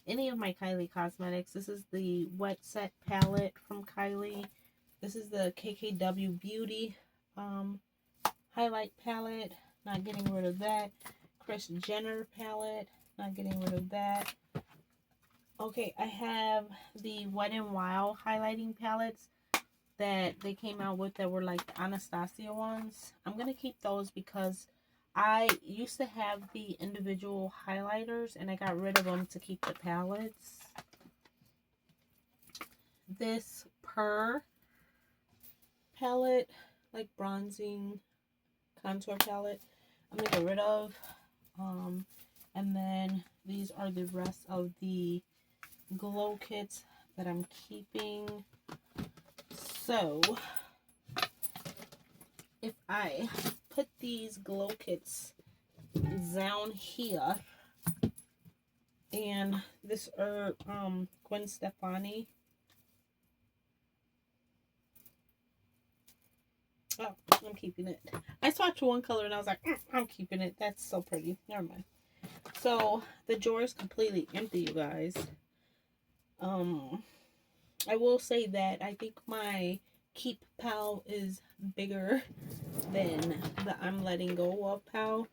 any of my Kylie Cosmetics. This is the Wet Set palette from Kylie. This is the KKW Beauty highlight palette. Not getting rid of that. Kris Jenner palette. Not getting rid of that. Okay, I have the Wet n Wild highlighting palettes that they came out with that were like the Anastasia ones. I'm going to keep those because I used to have the individual highlighters and I got rid of them to keep the palettes. This Purr palette, like bronzing contour palette, I'm going to get rid of. And then these are the rest of the glow kits that I'm keeping. So if I put these glow kits down here, and this are Gwen Stefani. Oh, I'm keeping it. I swatched one color and I was like, I'm keeping it. That's so pretty. Never mind. So the drawer is completely empty, you guys. I will say that I think my keep pile is bigger than the I'm letting go of pile,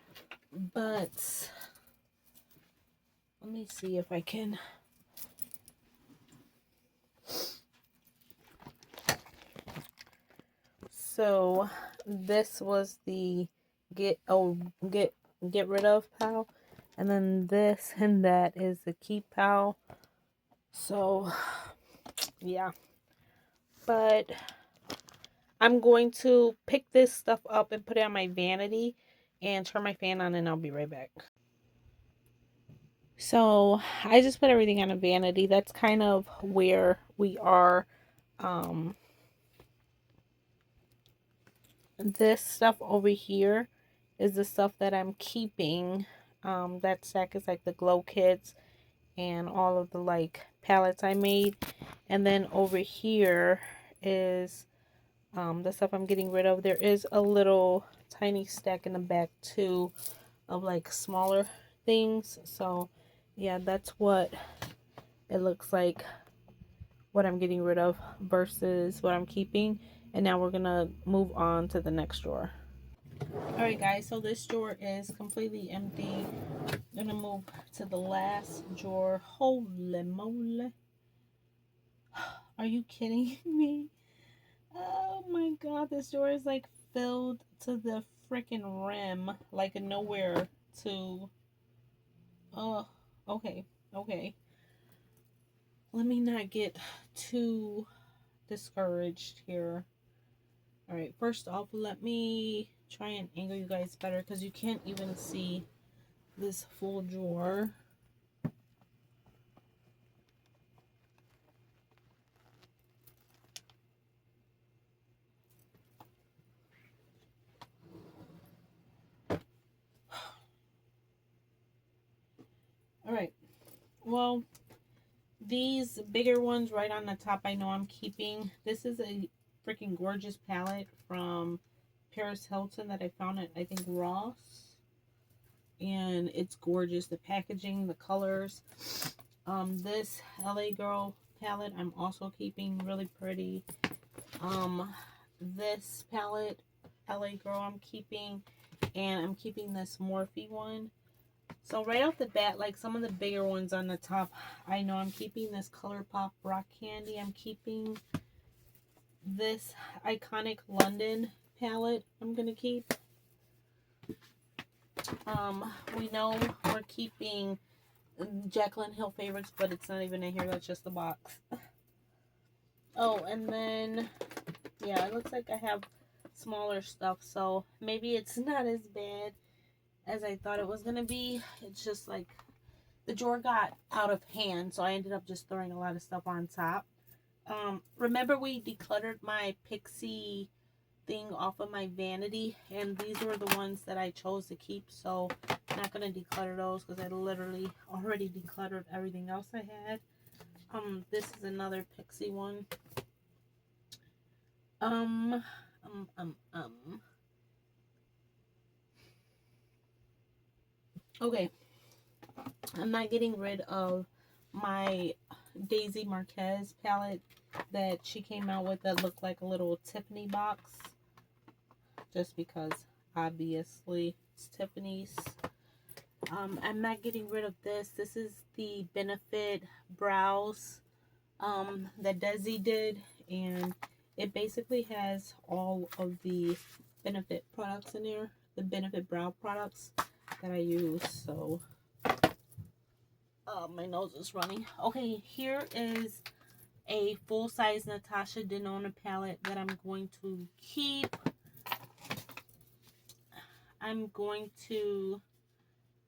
but let me see if I can. So this was the get rid of pile, and then this and that is the keep pile. So yeah, but I'm going to pick this stuff up and put it on my vanity and turn my fan on, and I'll be right back. So I just put everything on a vanity. That's kind of where we are. This stuff over here is the stuff that I'm keeping. That stack is like the glow kits and all of the like palettes I made. And then over here is the stuff I'm getting rid of. There is a little tiny stack in the back too of like smaller things. So yeah, that's what it looks like, what I'm getting rid of versus what I'm keeping. And now we're gonna move on to the next drawer. Alright guys, so this drawer is completely empty. I'm gonna move to the last drawer. Holy moly. Are you kidding me? Oh my god, this drawer is like filled to the freaking rim, like nowhere to. Oh, okay, okay. Let me not get too discouraged here. Alright, first off, let me try and angle you guys better because you can't even see this full drawer. Alright, well, these bigger ones right on the top I know I'm keeping. This is a freaking gorgeous palette from Paris Hilton that I found at, I think, Ross. And it's gorgeous. The packaging, the colors. This LA Girl palette I'm also keeping, really pretty. This palette, LA Girl, I'm keeping. And I'm keeping this Morphe one. So right off the bat, like some of the bigger ones on the top, I know I'm keeping this ColourPop Rock Candy. I'm keeping this Iconic London palette I'm going to keep. We know we're keeping Jaclyn Hill favorites, but it's not even in here. That's just the box. Oh, and then, yeah, it looks like I have smaller stuff, so maybe it's not as bad as I thought it was going to be. It's just like the drawer got out of hand, so I ended up just throwing a lot of stuff on top. Remember we decluttered my Pixie thing off of my vanity, and these were the ones that I chose to keep, so I'm not going to declutter those because I literally already decluttered everything else I had. This is another Pixie one. Okay, I'm not getting rid of my Daisy Marquez palette that she came out with that looked like a little Tiffany box, just because obviously it's Tiffany's. I'm not getting rid of this. This is the Benefit Brows that Desi did, and it basically has all of the Benefit products in there, the Benefit brow products that I use. So my nose is running. Okay, here is a full-size Natasha Denona palette that I'm going to keep.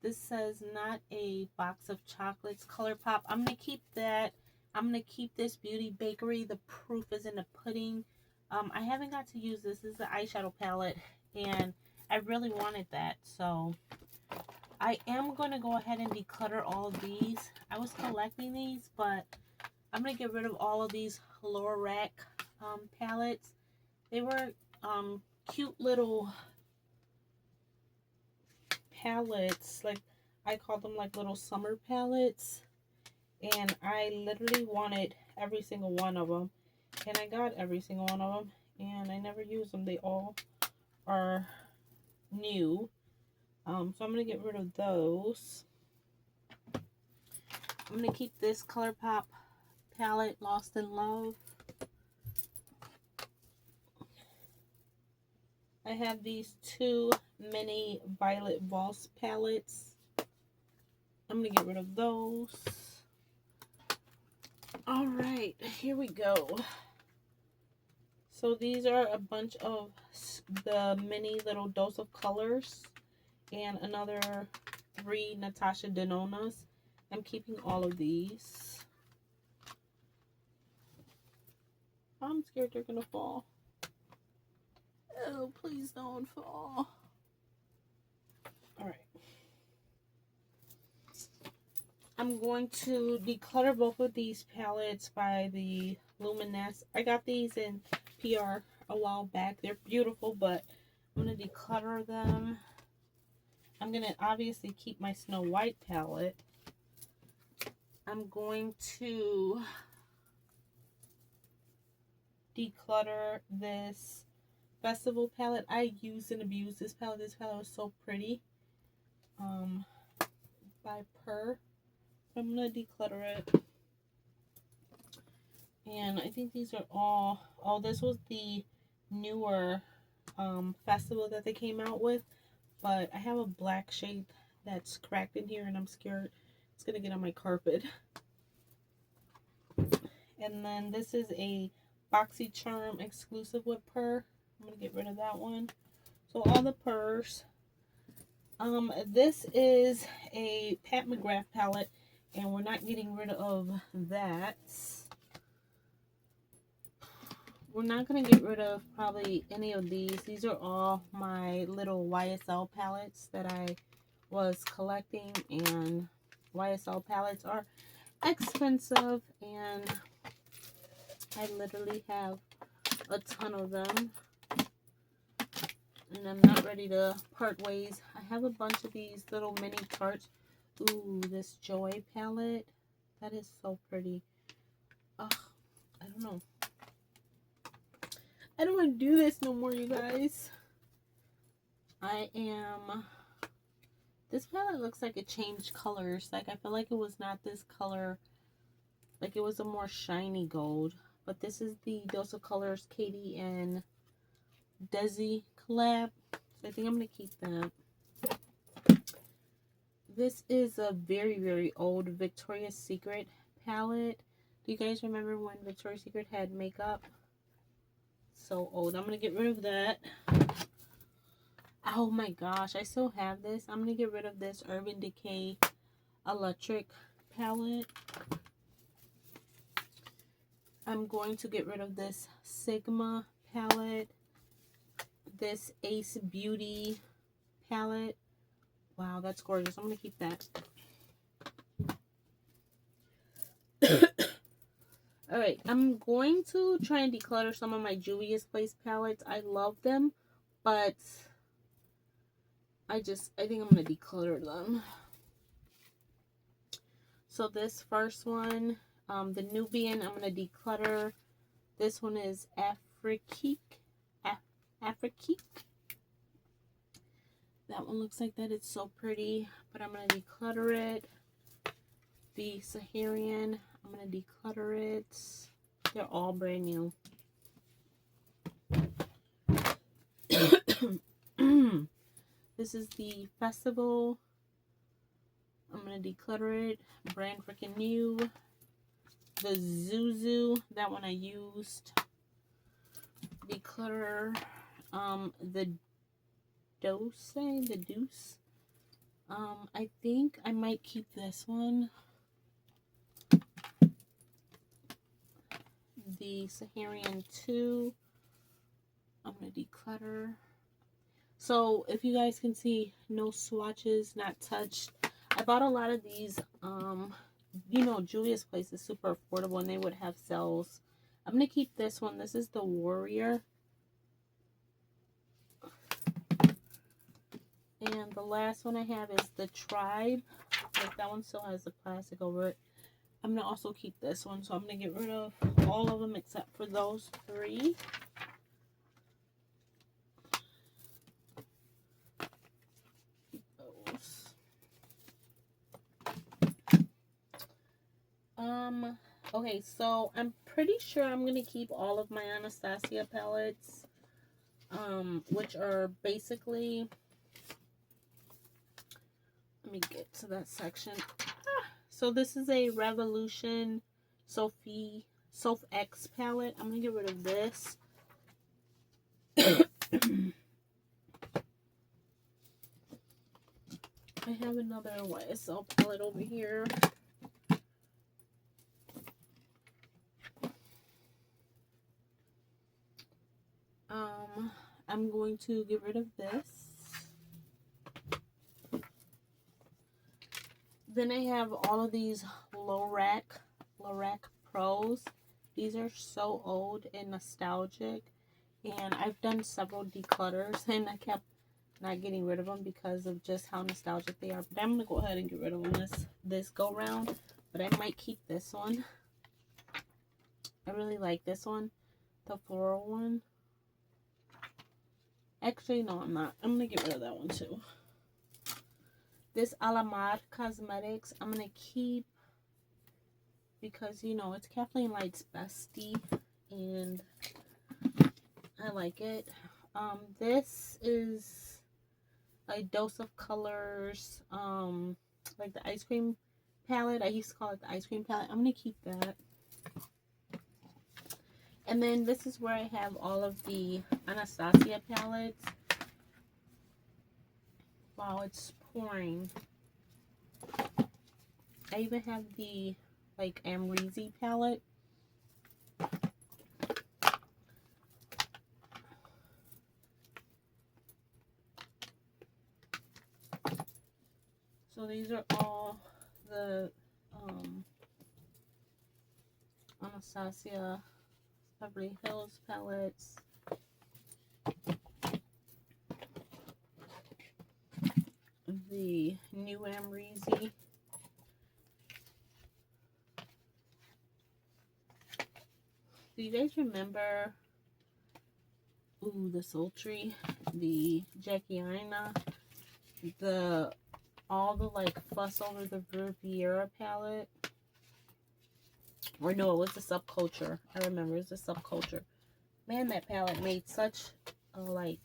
This says not a box of chocolates, ColourPop. I'm going to keep that. I'm going to keep this Beauty Bakery. The proof is in the pudding. I haven't got to use this. This is the eyeshadow palette, and I really wanted that. So I am going to go ahead and declutter all of these. I was collecting these, but I'm going to get rid of all of these lower rack palettes. They were cute little palettes, like I call them like little summer palettes, and I literally wanted every single one of them, and I got every single one of them, and I never use them. They all are new. So I'm gonna get rid of those. I'm gonna keep this ColourPop palette, Lost in Love. I have these two mini Violet Voss palettes. I'm going to get rid of those. Alright, here we go. So these are a bunch of the mini little Dose of Colors and another 3 Natasha Denonas. I'm keeping all of these. I'm scared they're going to fall. Oh, please don't fall. Alright. I'm going to declutter both of these palettes by the Luminous. I got these in PR a while back. They're beautiful, but I'm going to declutter them. I'm going to obviously keep my Snow White palette. I'm going to declutter this Festival palette. I used and abused this palette. This palette was so pretty. By Per. I'm gonna declutter it. And I think these are all. Oh, this was the newer Festival that they came out with. But I have a black shade that's cracked in here, and I'm scared it's gonna get on my carpet. And then this is a BoxyCharm exclusive with Per. I'm going to get rid of that one. So all the Pers. This is a Pat McGrath palette, and we're not getting rid of that. We're not going to get rid of probably any of these. These are all my little YSL palettes that I was collecting, and YSL palettes are expensive, and I literally have a ton of them. and I'm not ready to part ways. I have a bunch of these little mini tarts. Ooh, this Joy palette. That is so pretty. Ugh, I don't know. I don't want to do this no more, you guys. This palette looks like it changed colors. Like, I feel like it was not this color. Like, it was a more shiny gold. But this is the Dose of Colors Katie and Desi collab. So I think I'm going to keep that. This is a very, very old Victoria's Secret palette. Do you guys remember when Victoria's Secret had makeup? So old. I'm going to get rid of that. Oh my gosh, I still have this. I'm going to get rid of this Urban Decay Electric palette. I'm going to get rid of this Sigma palette. This Ace Beauty palette. Wow, that's gorgeous. I'm going to keep that. Alright, I'm going to try and declutter some of my Juvia's Place palettes. I love them, but I think I'm going to declutter them. So this first one, the Nubian, I'm going to declutter. This one is Afrique. That one looks like that. It's so pretty, but I'm going to declutter it. The Saharian, I'm going to declutter it. They're all brand new. This is the Festival. I'm going to declutter it. Brand freaking new. The Zuzu, that one I used. Declutter. The Deuce. I think I might keep this one. The Saharian 2. I'm going to declutter. So, if you guys can see, no swatches, not touched. I bought a lot of these, you know, Juvia's Place is super affordable and they would have sales. I'm going to keep this one. This is the Warrior. And the last one I have is the Tribe. Like, that one still has the plastic over it. I'm going to also keep this one. So I'm going to get rid of all of them except for those 3. Keep those. Okay, so I'm pretty sure I'm going to keep all of my Anastasia palettes. Which are basically... Let me get to that section. So this is a Revolution Soph X palette. I'm going to get rid of this. I have another YSL palette over here. I'm going to get rid of this. Then I have all of these Lorac Pros. These are so old and nostalgic. And I've done several declutters and I kept not getting rid of them because of just how nostalgic they are. But I'm going to go ahead and get rid of them this go round. But I might keep this one. I really like this one. The floral one. Actually, no, I'm not. I'm going to get rid of that one too. This Alamar Cosmetics, I'm going to keep because, you know, it's Kathleen Light's bestie and I like it. This is a Dose of Colors, like the ice cream palette. I used to call it the ice cream palette. I'm going to keep that. And then this is where I have all of the Anastasia palettes. Wow, it's pouring. I even have the, like, Amrezy palette. So these are all the Anastasia Beverly Hills palettes. new Amrezy. Do you guys remember, ooh, the Sultry, the Jackie Aina, all the like fuss over the Riviera palette? Or no, it was the Subculture. I remember it was the Subculture. Man, that palette made such a like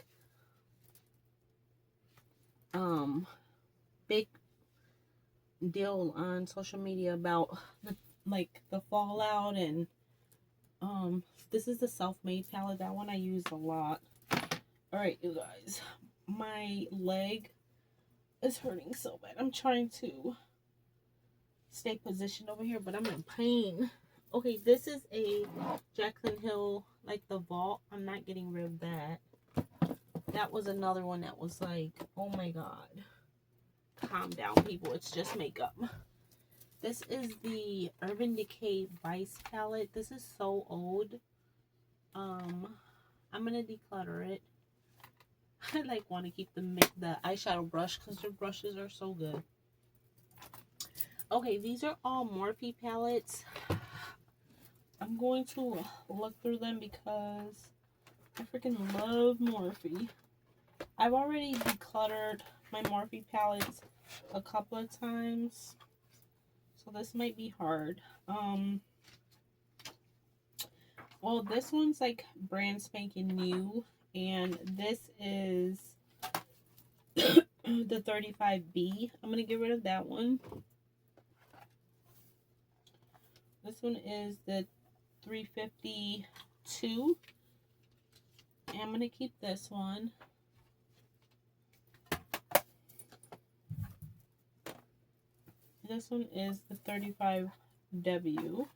big deal on social media about the fallout. And this is the Self-Made palette. That one I use a lot. All right, you guys, my leg is hurting so bad. I'm trying to stay positioned over here, but I'm in pain. Okay, this is a Jaclyn Hill, like the vault. I'm not getting rid of that. That was another one that was like, oh my god. Calm down, people. It's just makeup. This is the Urban Decay Vice palette. This is so old. I'm gonna declutter it. I like want to keep the eyeshadow brush because their brushes are so good. Okay, these are all Morphe palettes. I'm going to look through them because I freaking love Morphe. I've already decluttered my Morphe palettes a couple of times, so this might be hard. Well, this one's like brand spanking new, and this is the 35B. I'm gonna get rid of that one. This one is the 352. And I'm gonna keep this one. This one is the 35W.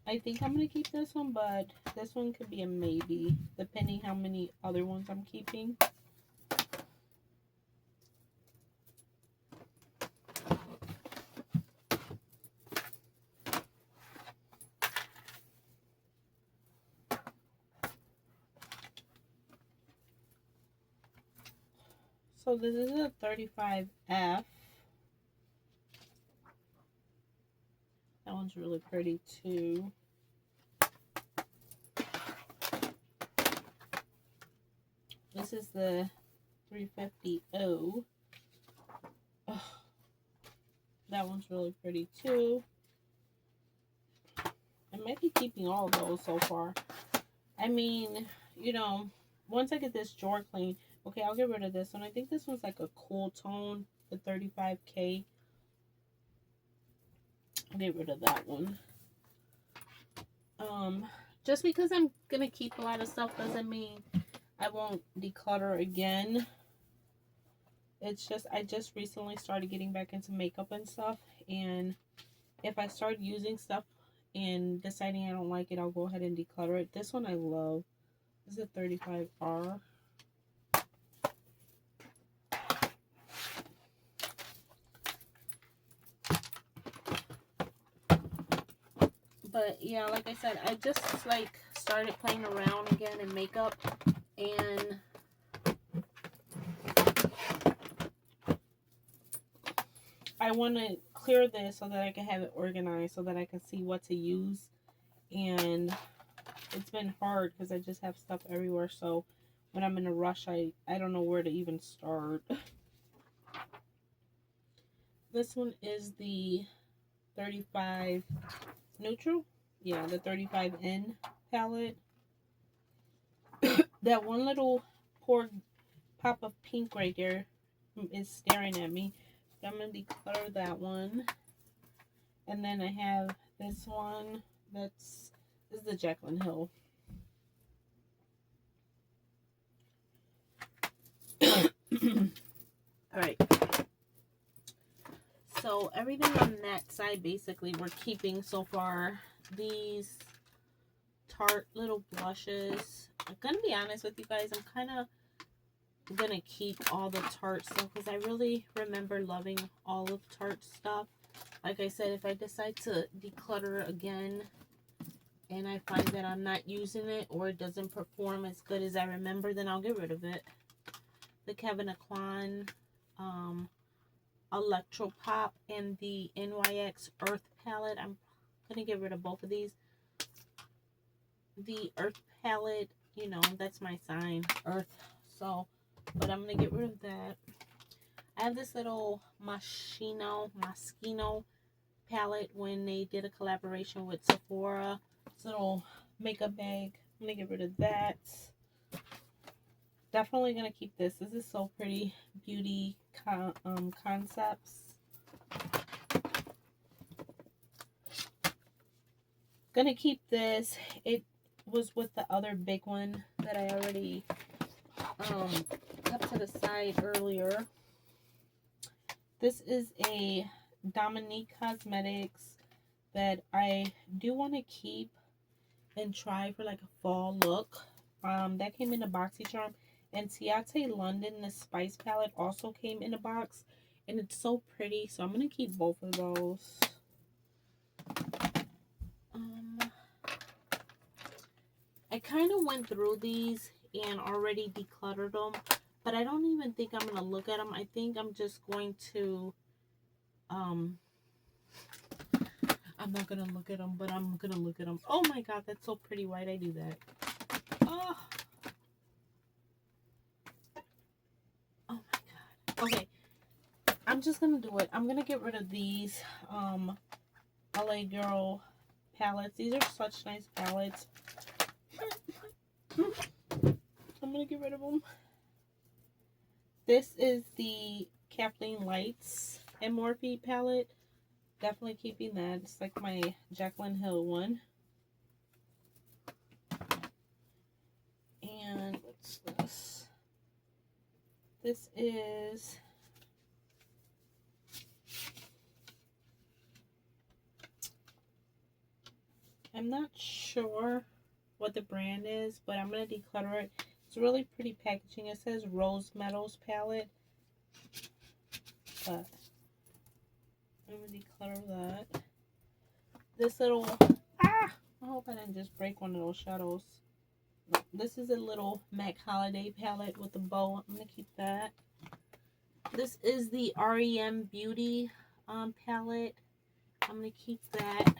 I think I'm gonna keep this one, but this one could be a maybe, depending how many other ones I'm keeping. So this is a 35F. That one's really pretty too. This is the 350O. Ugh. That one's really pretty too. I might be keeping all of those so far. I mean, you know, once I get this drawer clean, okay, I'll get rid of this one. I think this one's like a cool tone, the 35K. I'll get rid of that one. Just because I'm gonna keep a lot of stuff doesn't mean I won't declutter again. It's just, I just recently started getting back into makeup and stuff, and if I start using stuff and deciding I don't like it, I'll go ahead and declutter it. This one I love. This is a 35R. But yeah, like I said, I just like started playing around again in makeup, and I want to clear this so that I can have it organized, so that I can see what to use. And it's been hard because I just have stuff everywhere, so when I'm in a rush, I don't know where to even start. This one is the 35 neutral. Yeah, the 35N palette. That one little poor pop of pink right there is staring at me. But I'm going to declutter that one. And then I have this one. This is the Jaclyn Hill. Alright. So everything on that side basically we're keeping so far. These Tarte little blushes. I'm gonna be honest with you guys, I'm kind of gonna keep all the Tarte stuff because I really remember loving all of Tarte stuff. Like I said, if I decide to declutter again and I find that I'm not using it or it doesn't perform as good as I remember, then I'll get rid of it. the Kevin Aucoin Electro Pop and the NYX Earth palette. I'm gonna get rid of both of these. The Earth palette, you know, that's my sign, Earth. So, but I'm gonna get rid of that. I have this little Moschino palette when they did a collaboration with Sephora. This little makeup bag. I'm gonna get rid of that. Definitely gonna keep this. This is so pretty. Beauty concepts. Gonna keep this. It was with the other big one that I already kept to the side earlier. This is a Dominique Cosmetics that I do want to keep and try for like a fall look. That came in a BoxyCharm. And Tiate London, the Spice palette, also came in a box. And it's so pretty. So I'm going to keep both of those. I kind of went through these and already decluttered them. But I don't even think I'm going to look at them. I think I'm just going to... I'm not going to look at them, but I'm going to look at them. Oh my god, that's so pretty. Why'd I do that? Oh. Oh my god. Okay. I'm just going to do it. I'm going to get rid of these LA Girl palettes. These are such nice palettes. I'm going to get rid of them. This is the Kathleen Lights and Morphe palette. Definitely keeping that. It's like my Jaclyn Hill one. And what's this? This is... I'm not sure what the brand is, but I'm going to declutter it. It's really pretty packaging. It says Rose Metals palette. But I'm going to declutter that. This little... I hope I didn't just break one of those shadows. This is a little MAC Holiday palette with a bow. I'm going to keep that. This is the REM Beauty palette. I'm going to keep that.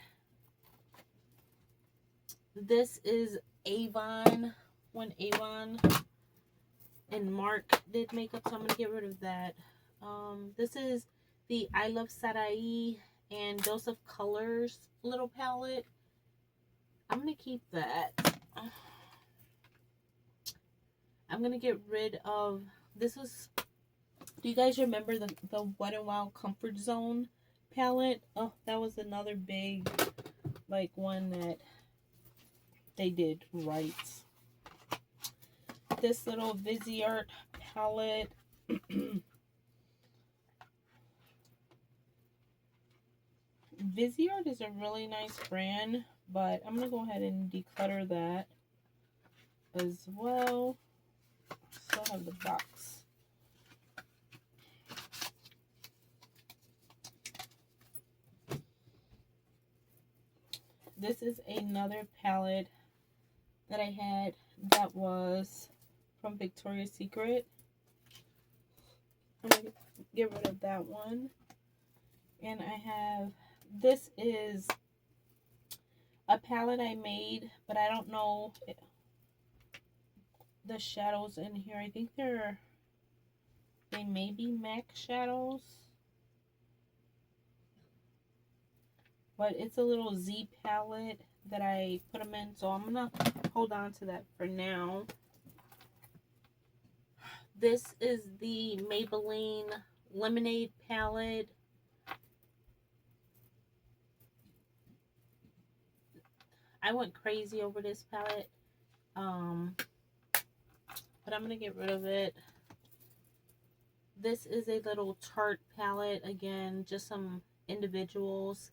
This is Avon. When Avon and Mark did makeup, so I'm going to get rid of that. This is the I Love Sarai and Dose of Colors little palette. I'm going to keep that. I'm going to get rid of, this is, do you guys remember the Wet n Wild Comfort Zone palette? Oh, that was another big, like, one that they did right. This little Viseart palette. Viseart is a really nice brand, but I'm going to go ahead and declutter that as well. Still have the box. This is another palette that I had that was from Victoria's Secret. I'm going to get rid of that one. And I have, this is a palette I made, but I don't know the shadows in here. I think they may be MAC shadows. But it's a little Z palette that I put them in. So I'm going to hold on to that for now. This is the Maybelline Lemonade palette. I went crazy over this palette. But I'm going to get rid of it. This is a little Tarte palette. Again, just some individuals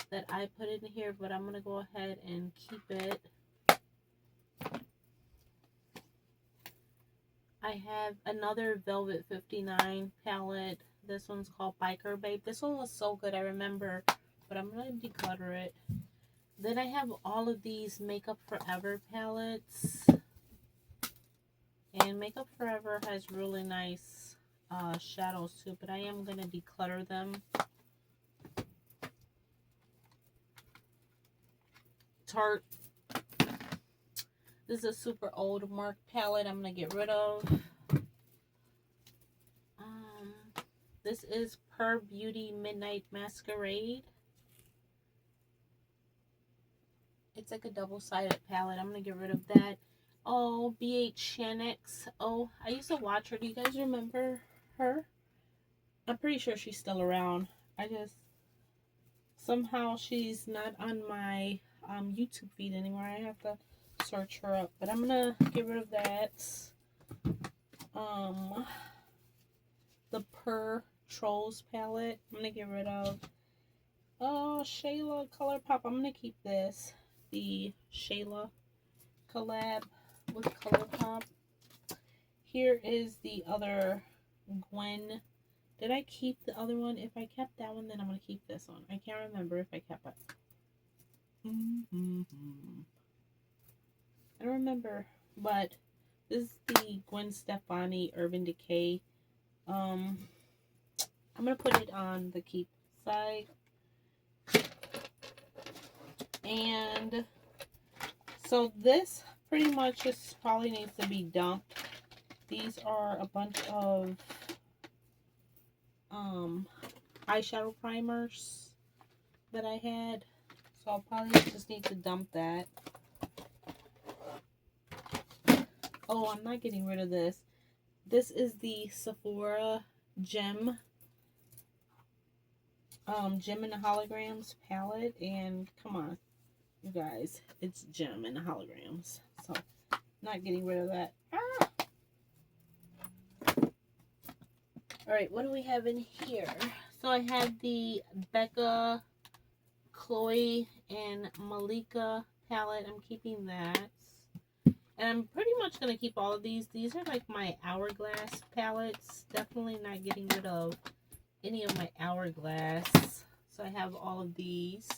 that I put in here, but I'm going to go ahead and keep it. I have another Velvet 59 palette. This one's called Biker Babe. This one was so good, I remember, but I'm going to declutter it. Then I have all of these Makeup Forever palettes. And Makeup Forever has really nice shadows too, but I am going to declutter them. Tarte. This is a super old Mark palette I'm going to get rid of. This is Her Beauty Midnight Masquerade. It's like a double-sided palette. I'm going to get rid of that. Oh, BH Shanix. Oh, I used to watch her. Do you guys remember her? I'm pretty sure she's still around. Somehow she's not on my YouTube feed anymore. I have to search her up. But I'm going to get rid of that. The Per Trolls palette. I'm going to get rid of. Oh, Shayla ColourPop. I'm going to keep this. The Shayla collab with ColourPop. Here is the other Gwen. Did I keep the other one? If I kept that one, then I'm going to keep this one. I can't remember if I kept it. I don't remember. But this is the Gwen Stefani Urban Decay. I'm going to put it on the keep side. And so this pretty much just probably needs to be dumped. These are a bunch of eyeshadow primers that I had. So I'll probably just need to dump that. Oh, I'm not getting rid of this. This is the Sephora Gem. Gem and the Holograms palette. And come on, you guys. It's Gem and the Holograms. So, not getting rid of that. Ah! Alright, what do we have in here? So I have the Becca, Chloe, and Malika palette. I'm keeping that. And I'm pretty much going to keep all of these. These are like my Hourglass palettes. Definitely not getting rid of any of my Hourglass. So I have all of these.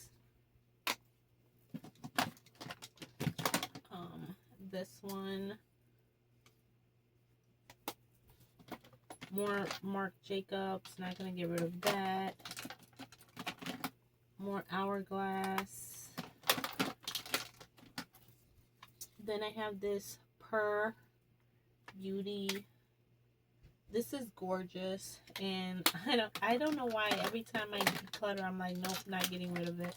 This one. More Marc Jacobs. Not going to get rid of that. More Hourglass. Then I have this Per Beauty. This is gorgeous, and I don't know why every time I declutter I'm like, nope, not getting rid of it.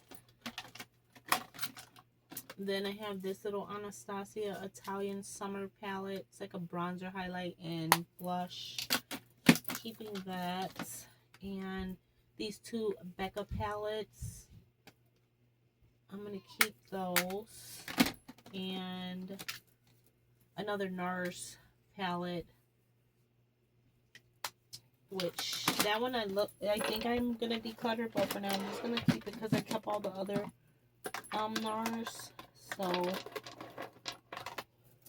Then I have this little Anastasia Italian Summer palette. It's like a bronzer, highlight, and blush. Keeping that. And these two Becca palettes, I'm going to keep those. And another NARS palette, which that one I think I'm going to declutter, but for now I'm just going to keep it because I kept all the other NARS. So,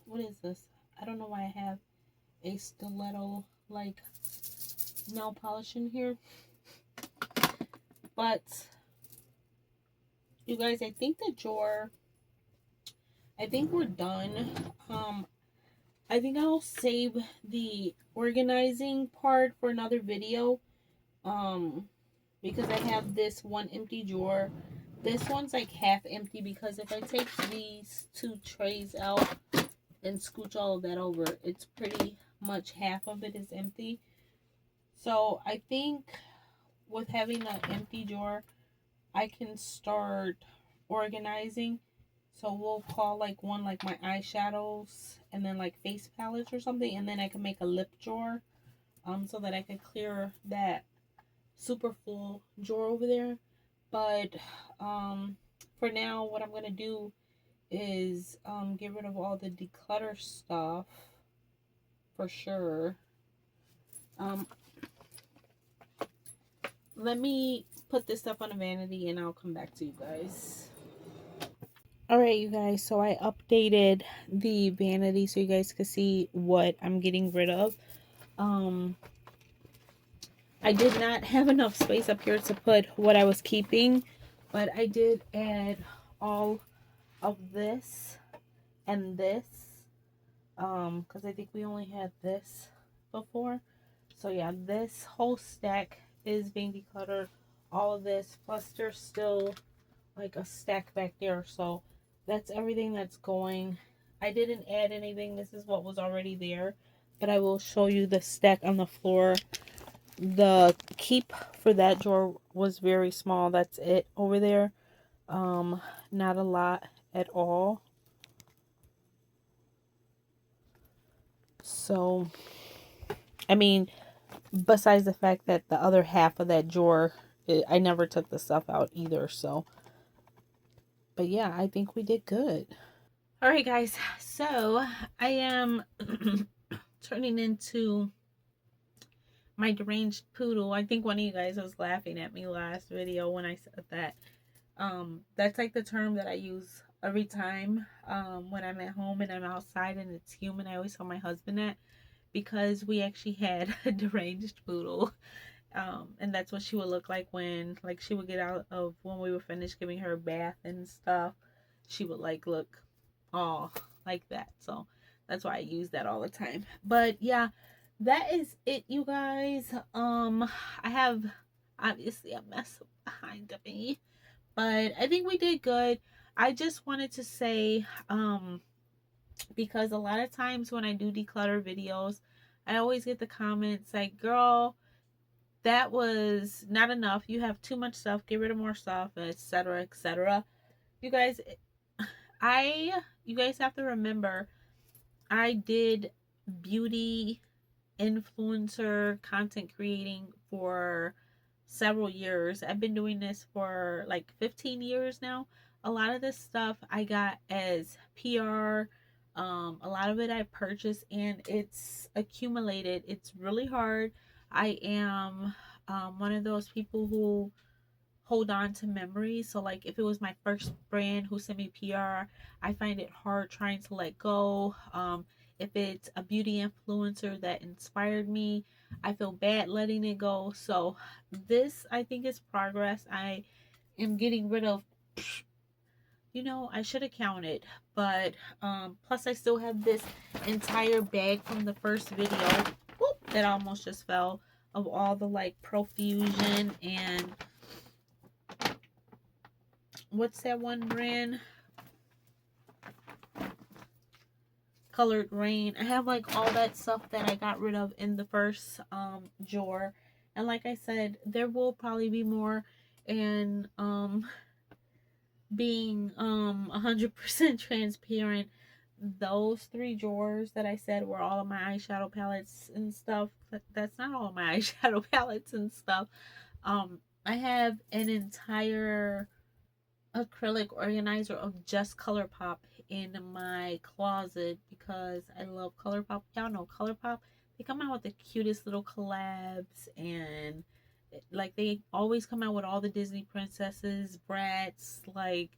what is this? I don't know why I have a stiletto like nail polish in here. But you guys, I think the drawer, I think we're done. I think I'll save the organizing part for another video. Because I have this one empty drawer. This one's like half empty because if I take these two trays out and scooch all of that over, it's pretty much half of it is empty. So I think with having an empty drawer, I can start organizing. So we'll call like one like my eyeshadows and then like face palettes or something, and then I can make a lip drawer so that I can clear that super full drawer over there. But for now, what I'm gonna do is get rid of all the declutter stuff for sure. Let me put this stuff on a vanity and I'll come back to you guys. Alright, you guys, so I updated the vanity so you guys can see what I'm getting rid of. I did not have enough space up here to put what I was keeping, but I did add all of this and this. because I think we only had this before. So yeah, this whole stack is being decluttered. All of this, plus there's still like a stack back there. So that's everything that's going. I didn't add anything. This is what was already there. But I will show you the stack on the floor. The keep for that drawer was very small. That's it over there. Not a lot at all. So, I mean, besides the fact that the other half of that drawer, I never took the stuff out either. So, but yeah, I think we did good. All right, guys. So I am turning into my deranged poodle. I think one of you guys was laughing at me last video when I said that. That's like the term that I use every time when I'm at home and I'm outside and it's humid. I always tell my husband that because we actually had a deranged poodle. And that's what she would look like when like she would get out of when we were finished giving her a bath and stuff. She would like look all like that. So that's why I use that all the time. But yeah, that is it, you guys. I have obviously a mess behind me, but I think we did good. I just wanted to say, because a lot of times when I do declutter videos, I always get the comments like, girl, that was not enough. You have too much stuff. Get rid of more stuff, etc., etc. You guys, you guys have to remember, I did beauty influencer content creating for several years. I've been doing this for like 15 years now. A lot of this stuff I got as PR. A lot of it I purchased and it's accumulated. It's really hard. I am one of those people who hold on to memories. So like if it was my first brand who sent me PR, I find it hard trying to let go. If it's a beauty influencer that inspired me, I feel bad letting it go. So this I think is progress. I am getting rid of, I should have counted, but plus I still have this entire bag from the first video, that almost just fell, of all the like profusion and what's that one brand? Colored Rain. I have like all that stuff that I got rid of in the first drawer. And like I said, there will probably be more, and being 100% transparent, those three drawers that I said were all of my eyeshadow palettes and stuff. That's not all of my eyeshadow palettes and stuff. I have an entire acrylic organizer of just ColourPop in my closet because I love ColourPop. Y'all know ColourPop. They come out with the cutest little collabs, and like they always come out with all the Disney princesses, Bratz, like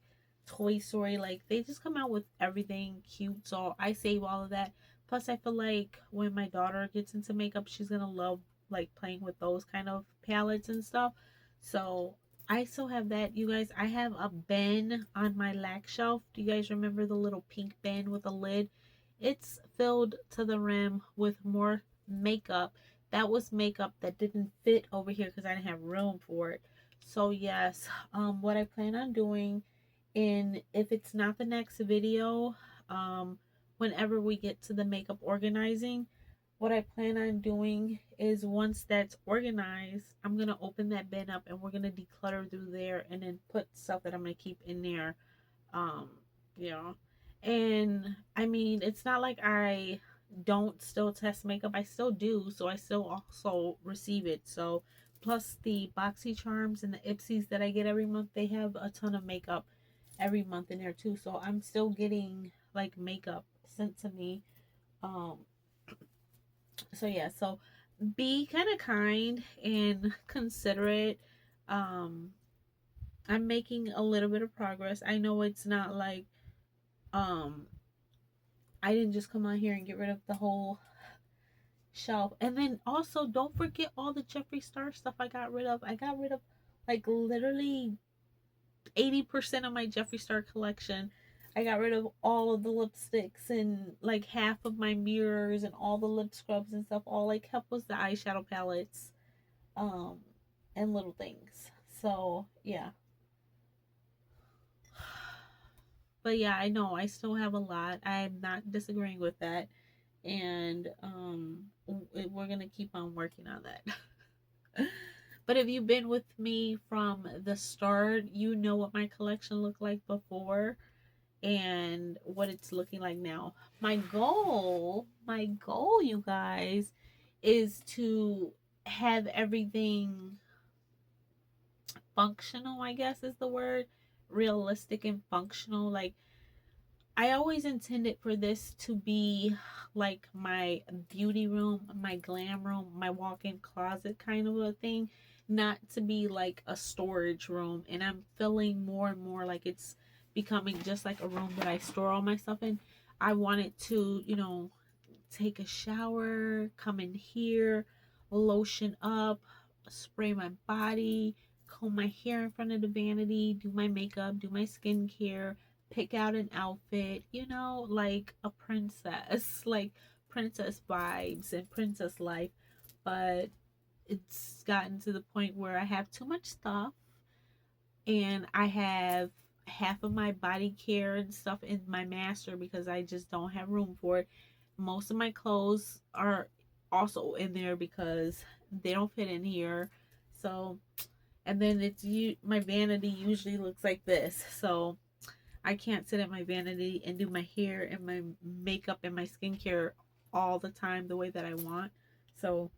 Toy Story. Like they just come out with everything cute. So I save all of that. Plus, I feel like when my daughter gets into makeup, she's gonna love like playing with those kind of palettes and stuff. So I still have that, you guys. I have a bin on my lack shelf. Do you guys remember the little pink bin with a lid? It's filled to the rim with more makeup. That was makeup that didn't fit over here because I didn't have room for it. So yes, what I plan on doing, and if it's not the next video, whenever we get to the makeup organizing, what I plan on doing is once that's organized, I'm going to open that bin up and we're going to declutter through there and then put stuff that I'm going to keep in there. Um, you know, and I mean, it's not like I don't still test makeup. I still do. So I still also receive it. So plus the BoxyCharms and the Ipsys that I get every month, they have a ton of makeup every month in there too. So I'm still getting like makeup sent to me. Um, so yeah, so be kind of kind and considerate. um I'm making a little bit of progress. I know it's not like, um I didn't just come on here and get rid of the whole shelf. And then also don't forget all the Jeffree Star stuff I got rid of. I got rid of like literally 80% of my Jeffree Star collection. I got rid of all of the lipsticks and like half of my mirrors and all the lip scrubs and stuff. All I kept was the eyeshadow palettes, um, and little things. So yeah. But yeah, I know I still have a lot. I'm not disagreeing with that. And we're gonna keep on working on that. But if you've been with me from the start, you know what my collection looked like before and what it's looking like now. My goal, you guys, is to have everything functional, I guess is the word. Realistic and functional. Like, I always intended for this to be like my beauty room, my glam room, my walk-in closet kind of a thing, not to be like a storage room. And I'm feeling more and more like it's becoming just like a room that I store all my stuff in. I wanted to, take a shower, come in here, lotion up, spray my body, comb my hair in front of the vanity, do my makeup, do my skincare, pick out an outfit, like a princess, like princess vibes and princess life. But it's gotten to the point where I have too much stuff and I have half of my body care and stuff in my master because I just don't have room for it. Most of my clothes are also in there because they don't fit in here. So, and then my vanity usually looks like this. So, I can't sit at my vanity and do my hair and my makeup and my skincare all the time the way that I want. So,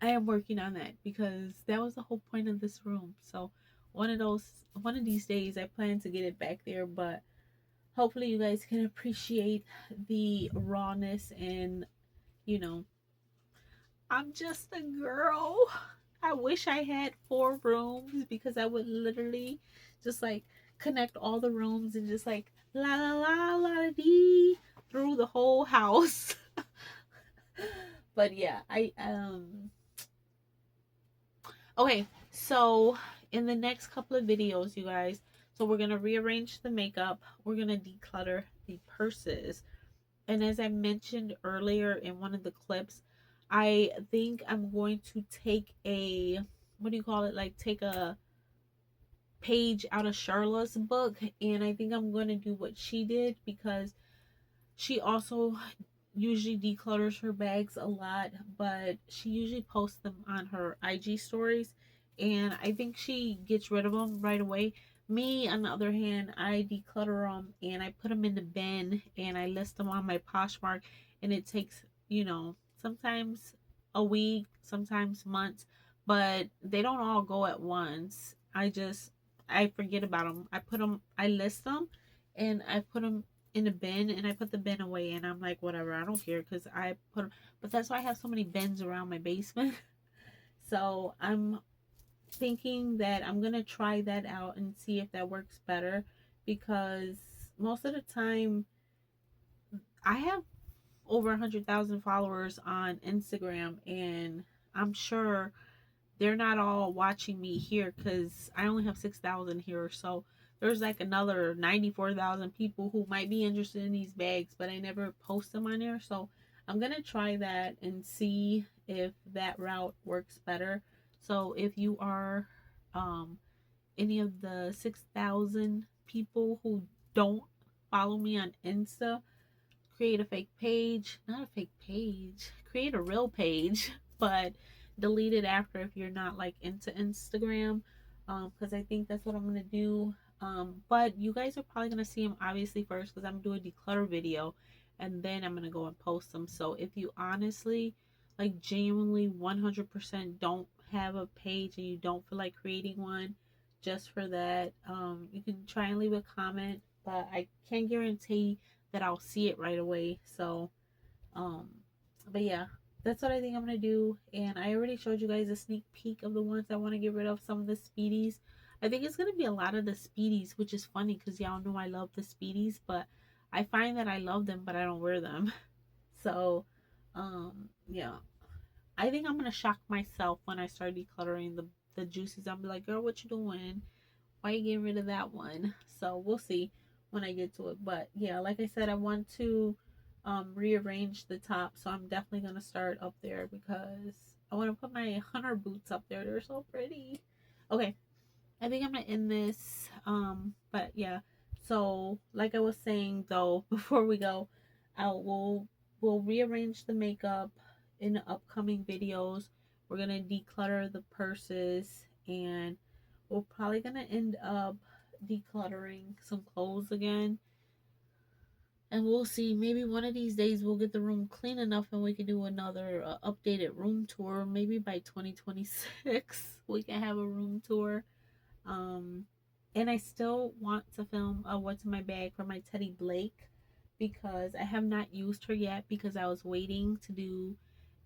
I am working on that because that was the whole point of this room. So one of these days I plan to get it back there, but hopefully you guys can appreciate the rawness and you know, I'm just a girl. I wish I had 4 rooms because I would literally just like connect all the rooms and just like la la la la dee through the whole house. But yeah, okay, so in the next couple of videos, you guys, so we're going to rearrange the makeup. We're going to declutter the purses. And as I mentioned earlier in one of the clips, I think I'm going to take a, what do you call it? Like take a page out of Charlotte's book. And I think I'm going to do what she did because she also usually declutters her bags a lot, but she usually posts them on her IG stories, and I think she gets rid of them right away. Me, on the other hand, I declutter them and I put them in the bin and I list them on my Poshmark, and it takes, sometimes a week, sometimes months, but they don't all go at once. I forget about them. I list them and I put them in a bin and I put the bin away and I'm like, whatever, I don't care because but that's why I have so many bins around my basement. So I'm thinking that I'm gonna try that out and see if that works better because most of the time I have over 100,000 followers on Instagram and I'm sure they're not all watching me here because I only have 6,000 here. So there's like another 94,000 people who might be interested in these bags, but I never post them on there. So I'm going to try that and see if that route works better. So if you are um, any of the 6,000 people who don't follow me on Insta, create a fake page, not a fake page, create a real page, but delete it after if you're not like into Instagram, because I think that's what I'm gonna do. But you guys are probably gonna see them obviously first because I'm doing a declutter video, and then I'm gonna go and post them. So if you honestly, like genuinely 100% don't have a page and you don't feel like creating one, just for that, you can try and leave a comment, but I can't guarantee that I'll see it right away. So, um, but yeah, that's what I think I'm gonna do. And I already showed you guys a sneak peek of the ones I want to get rid of. Some of the speedies. I think it's gonna be a lot of the speedies, which is funny because y'all know I love the speedies, but I find that I love them, but I don't wear them. So, yeah, I think I'm gonna shock myself when I start decluttering the juices. I'll be like, girl, what you doing? Why are you getting rid of that one? So we'll see. when I get to it. But yeah, like I said, I want to rearrange the top, so I'm definitely gonna start up there because I want to put my hunter boots up there. They're so pretty. Okay, I think I'm gonna end this. But yeah, so like I was saying though, before we go, I will we'll rearrange the makeup in the upcoming videos. We're gonna declutter the purses, and we're probably gonna end up decluttering some clothes again. And we'll see. Maybe one of these days we'll get the room clean enough and we can do another updated room tour. Maybe by 2026 we can have a room tour. um, and I still want to film a what's in my bag for my Teddy Blake because I have not used her yet because I was waiting to do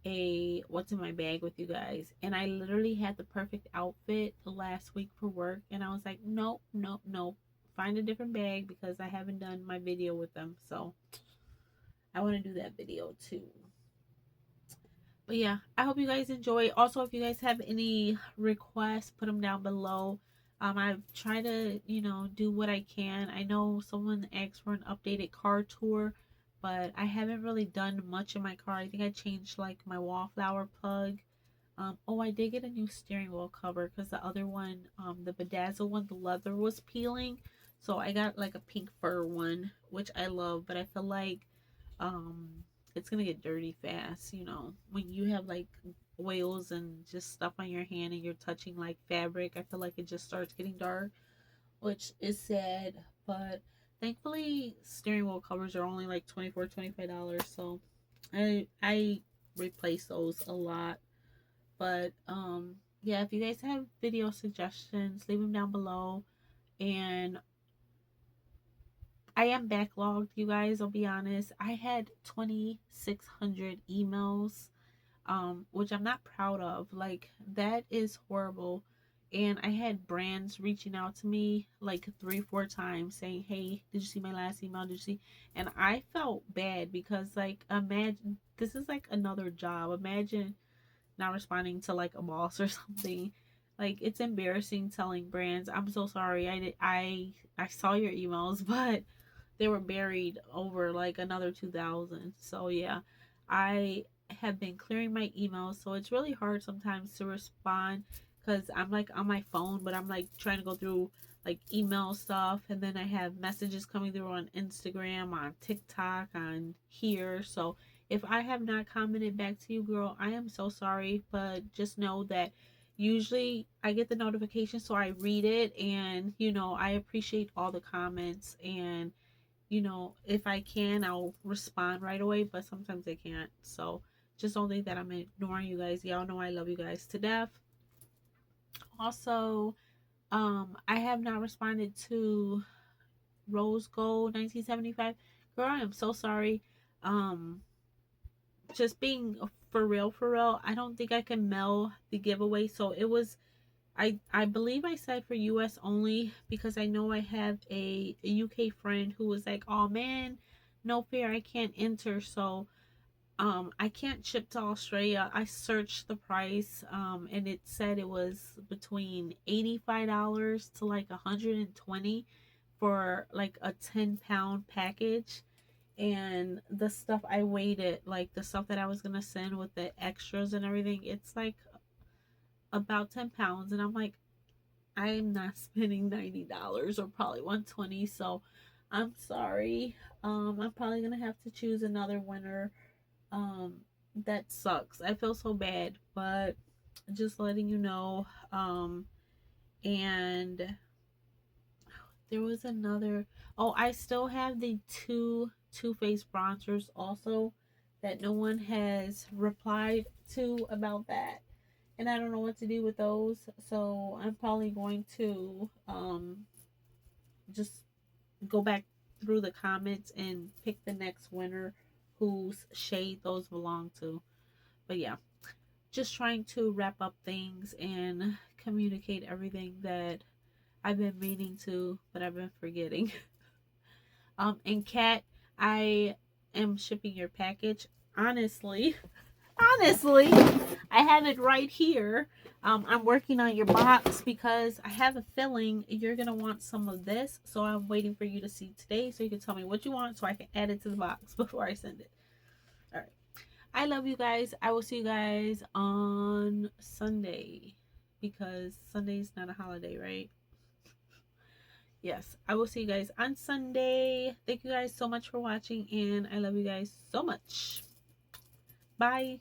a what's in my bag with you guys. And I literally had the perfect outfit last week for work and I was like, nope, nope, nope. Find a different bag because I haven't done my video with them. So I want to do that video too. But yeah, I hope you guys enjoy. Also, if you guys have any requests, put them down below. I try to, do what I can. I know someone asked for an updated car tour, but I haven't really done much in my car. I think I changed like my wallflower plug. Oh, I did get a new steering wheel cover because the other one, the bedazzle one, the leather was peeling. So I got like a pink fur one, which I love, but I feel like um it's gonna get dirty fast, when you have like oils and just stuff on your hand and you're touching like fabric. I feel like it just starts getting dark, which is sad, but thankfully steering wheel covers are only like 24 $25, so I replace those a lot. But yeah, if you guys have video suggestions, leave them down below. And I am backlogged, you guys. I'll be honest. I had 2,600 emails, which I'm not proud of. Like, that is horrible. And I had brands reaching out to me like 3, 4 times saying, hey, did you see my last email? Did you see? And I felt bad because, like, imagine this is like another job. Imagine not responding to like a boss or something. Like, it's embarrassing telling brands, I'm so sorry. I saw your emails, but they were buried over like another 2,000. So yeah, I have been clearing my emails, so it's really hard sometimes to respond because I'm like on my phone, but I'm like trying to go through like email stuff, and then I have messages coming through on Instagram, on TikTok, on here. So if I have not commented back to you, girl, I am so sorry, but just know that usually I get the notification, so I read it, and I appreciate all the comments. And if I can, I'll respond right away, but sometimes I can't. So just don't think that I'm ignoring you guys. Y'all know I love you guys to death. Also, I have not responded to Rose Gold 1975. Girl, I am so sorry. Um, just being for real, for real, I don't think I can mail the giveaway. So it was, I believe I said for US only because I know I have a UK friend who was like, oh man, no fair, I can't enter. So I can't ship to Australia. I searched the price and it said it was between $85 to like 120 for like a 10-pound package. And the stuff I waited, like the stuff that I was gonna send with the extras and everything, it's like about 10 pounds. And I'm like, I'm not spending $90 or probably 120. So I'm sorry. I'm probably gonna have to choose another winner. Um, that sucks. I feel so bad, but just letting you know. And there was another. Oh, I still have the two Too Faced bronzers also that no one has replied to about that. And I don't know what to do with those. So I'm probably going to just go back through the comments and pick the next winner whose shade those belong to. But yeah, just trying to wrap up things and communicate everything that I've been meaning to, but I've been forgetting. And Kat, I am shipping your package. Honestly, Honestly, I have it right here. I'm working on your box because I have a feeling you're going to want some of this. So I'm waiting for you to see today so you can tell me what you want so I can add it to the box before I send it. All right. I love you guys. I will see you guys on Sunday because Sunday's not a holiday, right? Yes, I will see you guys on Sunday. Thank you guys so much for watching, and I love you guys so much. Bye.